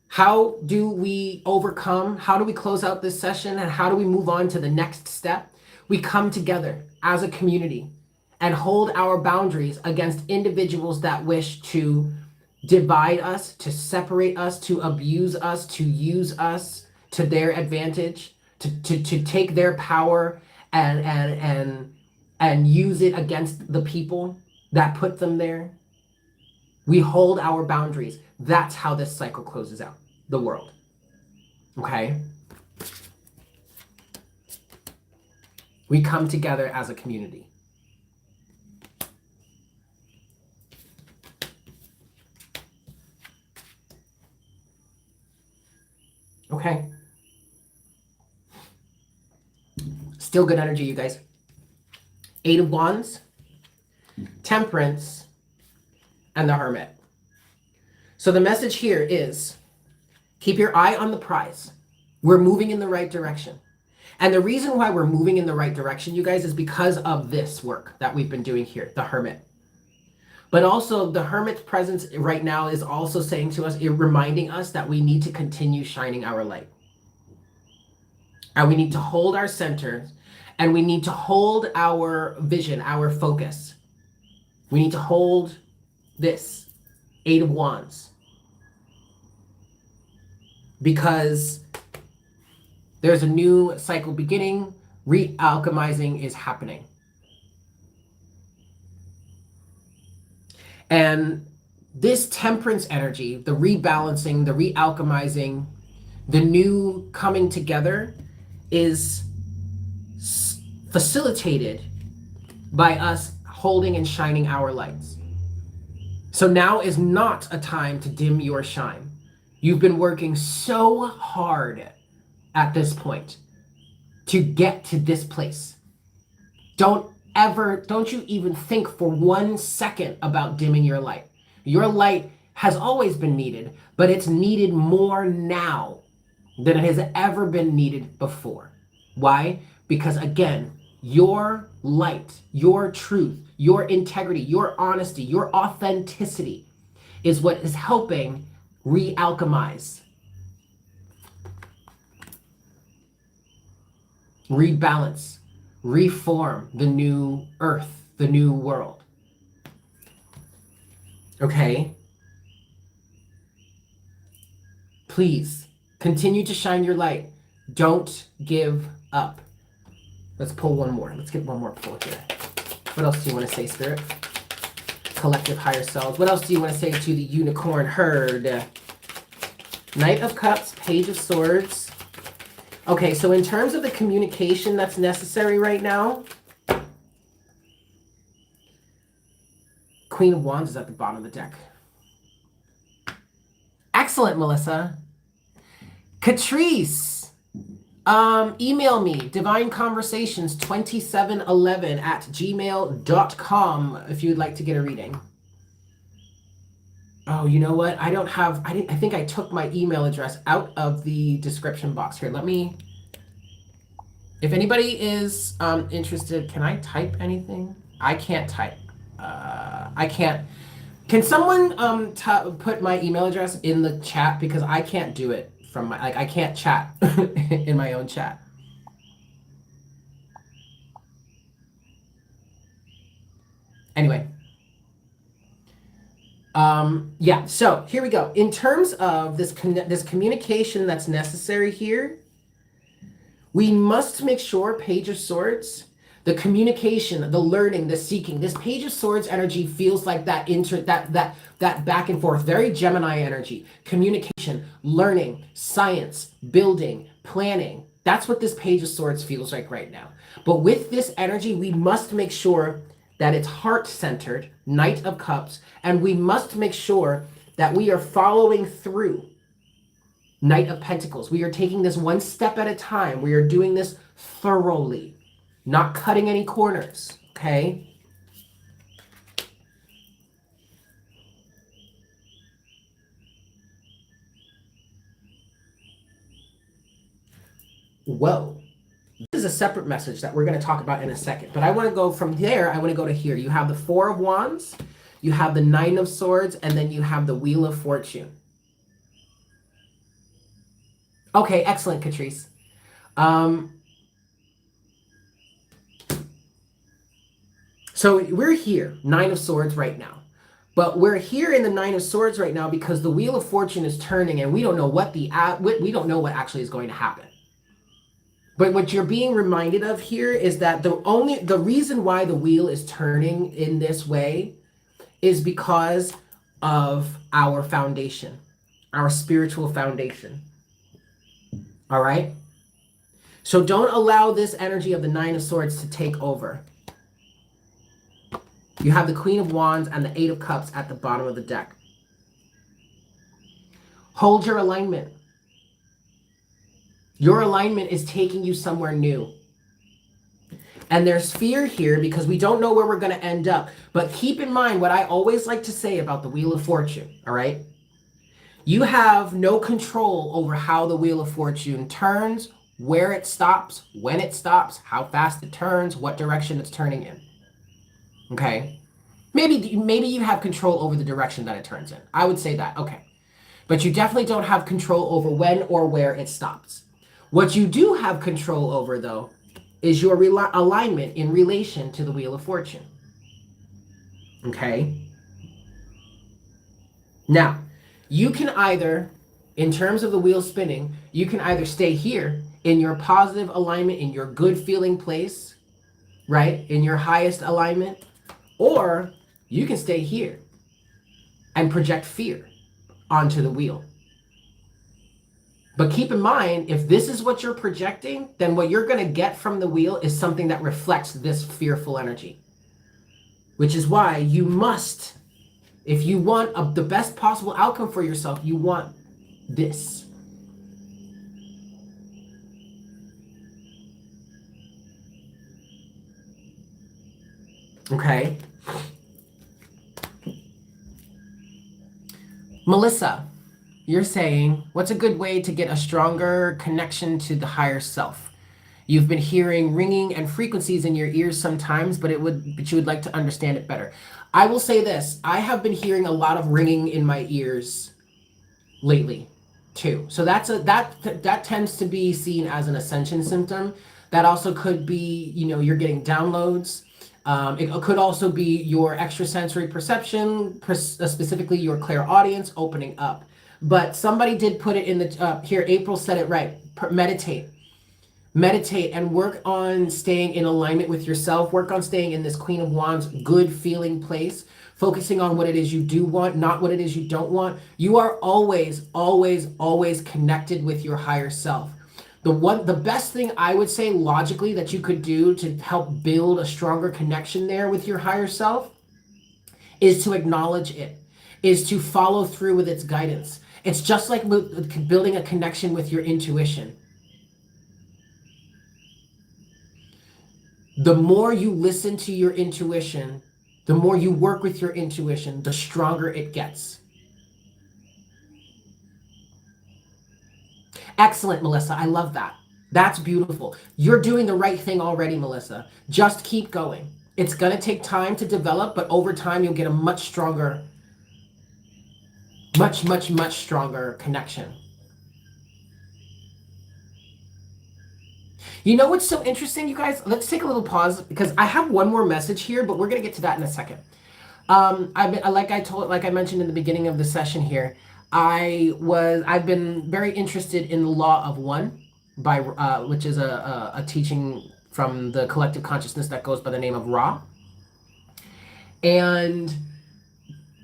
How do we overcome? How do we close out this session? And how do we move on to the next step? We come together as a community and hold our boundaries against individuals that wish to divide us, to separate us, to abuse us, to use us to their advantage, to take their power and use it against the people that put them there. We hold our boundaries. That's how this cycle closes out the world. Okay? We come together as a community. Okay? Still good energy, you guys. Eight of Wands, Temperance, and the Hermit. So the message here is, keep your eye on the prize. We're moving in the right direction. And the reason why we're moving in the right direction, you guys, is because of this work that we've been doing here, the Hermit. But also the Hermit's presence right now is also saying to us, reminding us that we need to continue shining our light. And we need to hold our center, and we need to hold our vision, our focus. We need to hold this Eight of Wands. Because there's a new cycle beginning, re-alchemizing is happening. And this Temperance energy, the rebalancing, the re-alchemizing, the new coming together is facilitated by us holding and shining our lights. So now is not a time to dim your shine. You've been working so hard at this point to get to this place. Don't you even think for 1 second about dimming your light. Your light has always been needed, but it's needed more now than it has ever been needed before. Why? Because again, your light, your truth, your integrity, your honesty, your authenticity is what is helping re-alchemize, rebalance, reform the new earth, the new world. Okay? Please continue to shine your light. Don't give up. Let's pull one more. Let's get one more pull here. What else do you want to say, Spirit? collective higher selves. What else do you want to say to the unicorn herd? Knight of Cups, Page of Swords. Okay, so in terms of the communication that's necessary right now, Queen of Wands is at the bottom of the deck. Excellent, Melissa. Catrice, email me, divineconversations2711@gmail.com if you'd like to get a reading. Oh, you know what? I think I took my email address out of the description box here. If anybody is interested, can I type anything? I can't type. I can't. Can someone put my email address in the chat, because I can't do it from my, I can't chat in my own chat. Anyway. Yeah, so here we go. In terms of this communication that's necessary here, we must make sure, Page of Swords, the communication, the learning, the seeking. This Page of Swords energy feels like that back and forth, very Gemini energy. Communication, learning, science, building, planning. That's what this Page of Swords feels like right now. But with this energy, we must make sure that it's heart-centered, Knight of Cups, and we must make sure that we are following through, Knight of Pentacles. We are taking this one step at a time. We are doing this thoroughly, not cutting any corners, okay? Whoa. This is a separate message that we're going to talk about in a second. But I want to go from there, I want to go to here. You have the Four of Wands, you have the Nine of Swords, and then you have the Wheel of Fortune. Okay, excellent, Catrice. So we're here, Nine of Swords right now. But we're here in the Nine of Swords right now because the Wheel of Fortune is turning, and we don't know what we don't know what actually is going to happen. But what you're being reminded of here is that the reason why the wheel is turning in this way is because of our foundation, our spiritual foundation. All right? So don't allow this energy of the Nine of Swords to take over. You have the Queen of Wands and the Eight of Cups at the bottom of the deck. Hold your alignment. Your alignment is taking you somewhere new. And there's fear here because we don't know where we're going to end up. But keep in mind what I always like to say about the Wheel of Fortune, all right? You have no control over how the Wheel of Fortune turns, where it stops, when it stops, how fast it turns, what direction it's turning in. Okay? Maybe you have control over the direction that it turns in. I would say that, okay. But you definitely don't have control over when or where it stops. What you do have control over, though, is your alignment in relation to the Wheel of Fortune. Okay? Now, you can either, in terms of the wheel spinning, you can either stay here in your positive alignment, in your good feeling place, right? In your highest alignment, or you can stay here and project fear onto the wheel. But keep in mind, if this is what you're projecting, then what you're going to get from the wheel is something that reflects this fearful energy. Which is why you must, if you want the best possible outcome for yourself, you want this. Okay? Melissa, you're saying, what's a good way to get a stronger connection to the higher self? You've been hearing ringing and frequencies in your ears sometimes, but you would like to understand it better. I will say this, I have been hearing a lot of ringing in my ears lately too. So that tends to be seen as an ascension symptom. That also could be, you're getting downloads. It could also be your extrasensory perception, specifically your clairaudience opening up. But somebody did put it in the, here, April said it right, meditate. Meditate and work on staying in alignment with yourself. Work on staying in this Queen of Wands, good feeling place, focusing on what it is you do want, not what it is you don't want. You are always, always, always connected with your higher self. The best thing I would say logically that you could do to help build a stronger connection there with your higher self is to acknowledge it, is to follow through with its guidance. It's just like building a connection with your intuition. The more you listen to your intuition, the more you work with your intuition, the stronger it gets. Excellent, Melissa. I love that. That's beautiful. You're doing the right thing already, Melissa. Just keep going. It's going to take time to develop, but over time you'll get a much stronger, much, much, much stronger connection. You know what's so interesting, you guys? Let's take a little pause because I have one more message here, but we're going to get to that in a second. Like I mentioned in the beginning of the session here, I've been very interested in the Law of One, by which is a teaching from the collective consciousness that goes by the name of Ra, and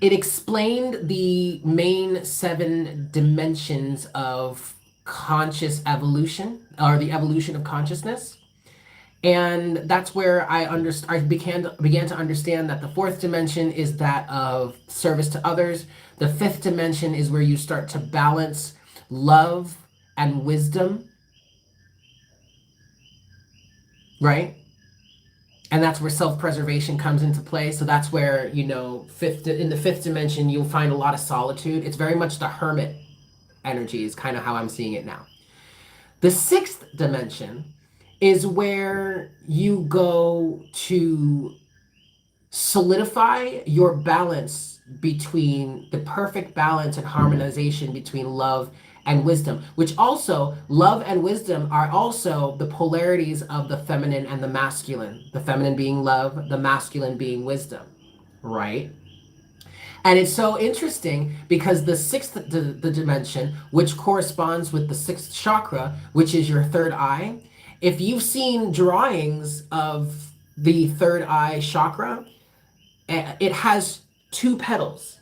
it explained the main 7 dimensions of conscious evolution, or the evolution of consciousness. And that's where I began to understand that the 4th dimension is that of service to others. The 5th dimension is where you start to balance love and wisdom, right? And that's where self-preservation comes into play. So that's where, in the 5th dimension, you'll find a lot of solitude. It's very much the hermit energy is kind of how I'm seeing it now. The 6th dimension is where you go to solidify your balance between the perfect balance and harmonization between love and wisdom, which also, love and wisdom are also the polarities of the feminine and the masculine. The feminine being love, the masculine being wisdom, right? And it's so interesting because the 6th the dimension, which corresponds with the 6th chakra, which is your 3rd eye. If you've seen drawings of the 3rd eye chakra, it has 2 petals.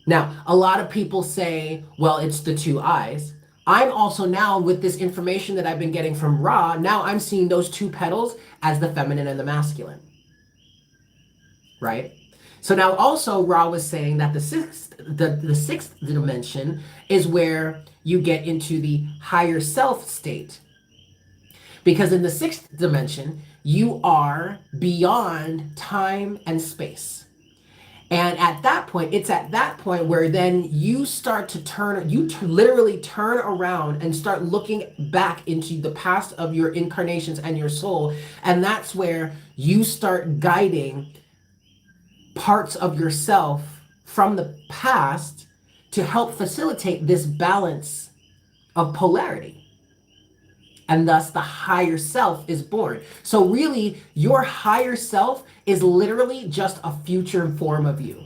Now, a lot of people say, well, it's the 2 eyes. I'm also now, with this information that I've been getting from Ra, now I'm seeing those 2 petals as the feminine and the masculine, right? So now also Ra was saying that the 6th dimension is where you get into the higher self state. Because in the 6th dimension, you are beyond time and space. And at that point, it's at that point where then you start to literally turn around and start looking back into the past of your incarnations and your soul. And that's where you start guiding parts of yourself from the past to help facilitate this balance of polarity. And thus the higher self is born. So really, your higher self is literally just a future form of you,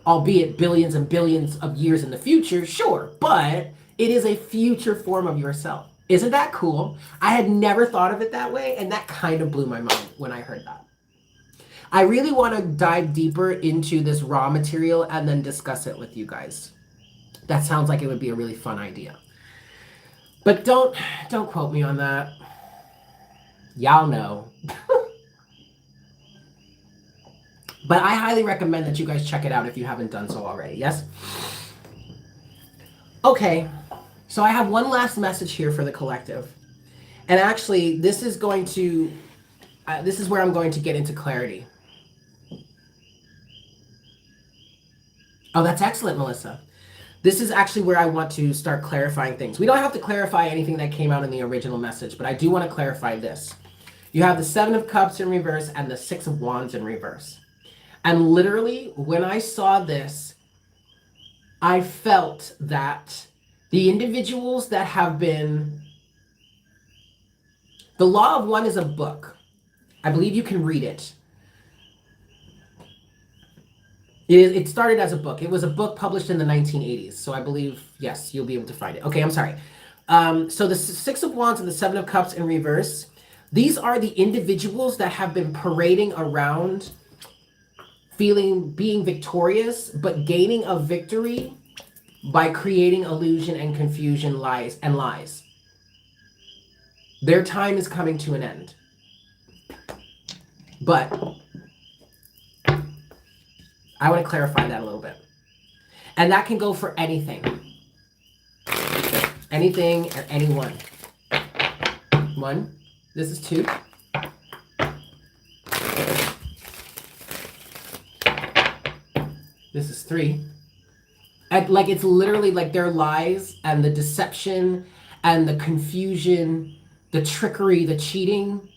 albeit billions and billions of years in the future, sure, but it is a future form of yourself. Isn't that cool? I had never thought of it that way, and that kind of blew my mind when I heard that. I really want to dive deeper into this raw material and then discuss it with you guys. That sounds like it would be a really fun idea. But don't quote me on that. Y'all know. But I highly recommend that you guys check it out if you haven't done so already, yes? Okay, so I have one last message here for the collective. And actually, this is where I'm going to get into clarity. Oh, that's excellent, Melissa. This is actually where I want to start clarifying things. We don't have to clarify anything that came out in the original message, but I do want to clarify this. You have the 7 of Cups in reverse and the 6 of Wands in reverse. And literally, when I saw this, I felt that the individuals that have been... The Law of One is a book. I believe you can read it. It started as a book. It was a book published in the 1980s. So I believe, yes, you'll be able to find it. Okay, I'm sorry. So the Six of Wands and the Seven of Cups in reverse, these are the individuals that have been parading around being victorious, but gaining a victory by creating illusion and confusion, lies. Their time is coming to an end. But I want to clarify that a little bit. And that can go for anything. Anything and anyone. 1. This is 2. This is 3. And like, it's literally like their lies and the deception and the confusion, the trickery, the cheating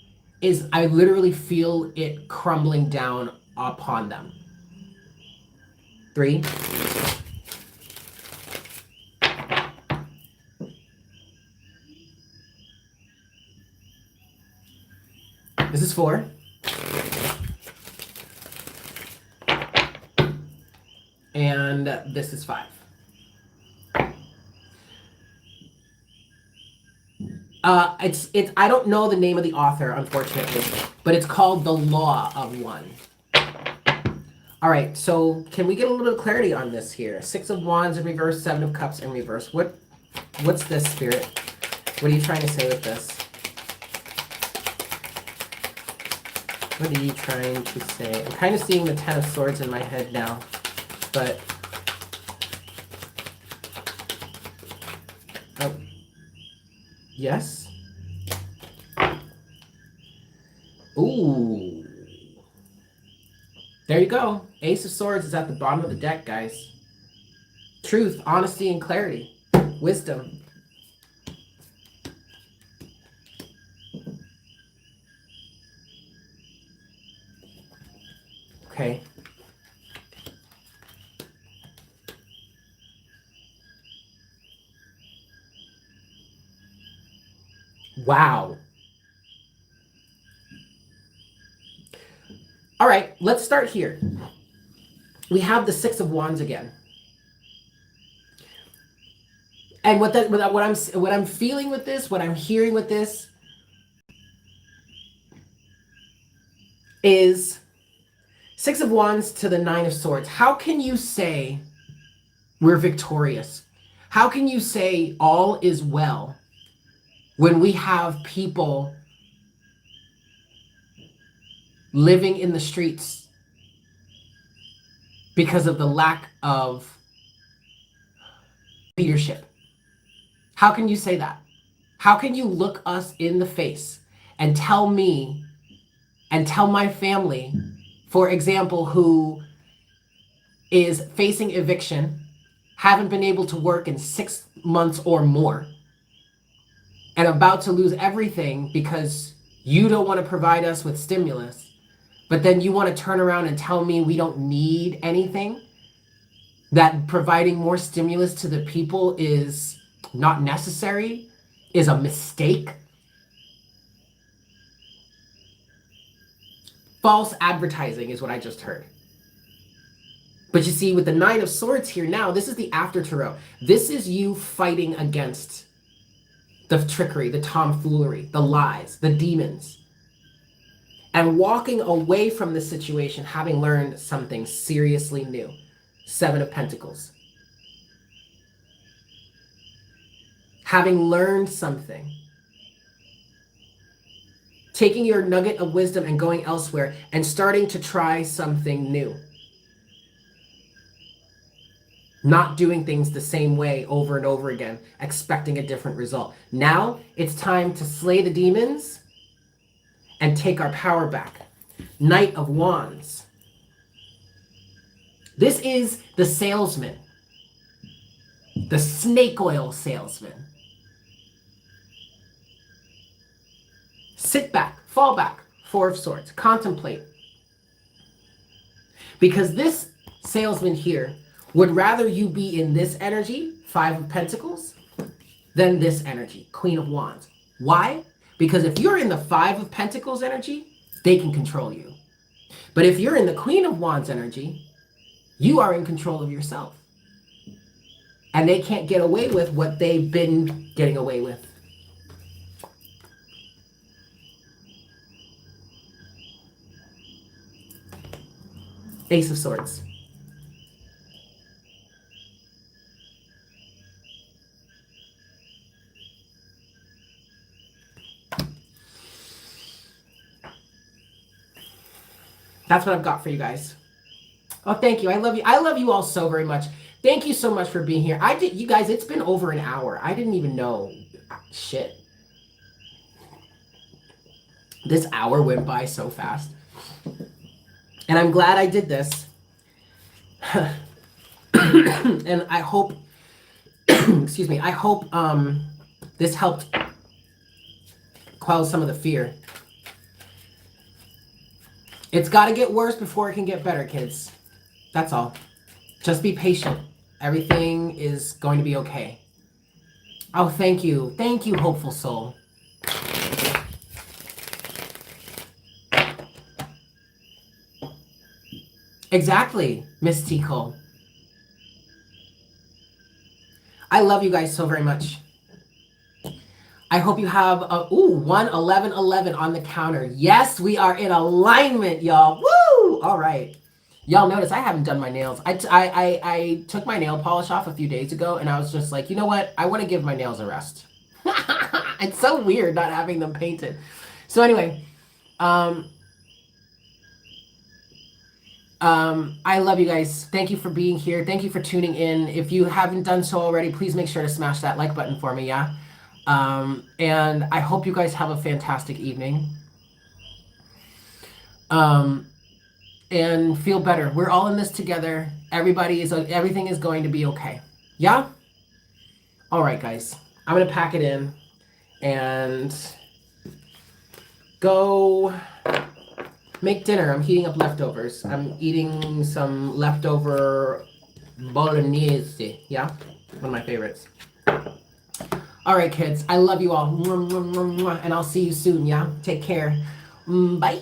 is, I literally feel it crumbling down upon them. 3. This is 4. And this is 5. It's I don't know the name of the author, unfortunately, but it's called The Law of One. All right, so can we get a little bit of clarity on this here? 6 of Wands in reverse, 7 of Cups in reverse. What's this, Spirit? What are you trying to say with this? What are you trying to say? I'm kind of seeing the 10 of Swords in my head now, but... Oh. Yes? Ooh. There you go. Ace of Swords is at the bottom of the deck, guys. Truth, honesty, and clarity. Wisdom. Okay. Wow. All right, let's start here. We have the 6 of Wands again. And what I'm feeling with this, what I'm hearing with this is 6 of Wands to the 9 of Swords. How can you say we're victorious? How can you say all is well when we have people living in the streets because of the lack of leadership? How can you say that? How can you look us in the face and tell me and tell my family, for example, who is facing eviction, haven't been able to work in 6 months or more, and about to lose everything because you don't want to provide us with stimulus, but then you want to turn around and tell me we don't need anything? That providing more stimulus to the people is not necessary, is a mistake? False advertising is what I just heard. But you see, with the 9 of Swords here now, this is the after tarot. This is you fighting against the trickery, the tomfoolery, the lies, the demons, and walking away from the situation having learned something seriously new. 7 of Pentacles. Having learned something. Taking your nugget of wisdom and going elsewhere and starting to try something new. Not doing things the same way over and over again, expecting a different result. Now it's time to slay the demons and take our power back. Knight of Wands. This is the salesman. The snake oil salesman. Sit back, fall back. 4 of Swords. Contemplate. Because this salesman here would rather you be in this energy, 5 of Pentacles, than this energy, Queen of Wands. Why? Because if you're in the 5 of Pentacles energy, they can control you. But if you're in the Queen of Wands energy, you are in control of yourself. And they can't get away with what they've been getting away with. Ace of Swords. That's what I've got for you guys. Oh, thank you. I love you. I love you all so very much. Thank you so much for being here. You guys, it's been over an hour. I didn't even know. Shit. This hour went by so fast. And I'm glad I did this. And I hope, excuse me, I hope this helped quell some of the fear. It's got to get worse before it can get better, kids. That's all. Just be patient. Everything is going to be okay. Oh, thank you. Thank you, hopeful soul. Exactly, Miss Tico. I love you guys so very much. I hope you have a 1-11-11 on the counter. Yes, we are in alignment, y'all. Woo! All right. Y'all notice I haven't done my nails. I took my nail polish off a few days ago, and I was just like, you know what? I want to give my nails a rest. It's so weird not having them painted. So anyway, I love you guys. Thank you for being here. Thank you for tuning in. If you haven't done so already, please make sure to smash that like button for me, yeah? And I hope you guys have a fantastic evening. And feel better. We're all in this together. Everything is going to be okay. Yeah? All right, guys. I'm going to pack it in and go make dinner. I'm heating up leftovers. I'm eating some leftover bolognese. Yeah? One of my favorites. All right, kids. I love you all. And I'll see you soon, yeah? Take care. Bye.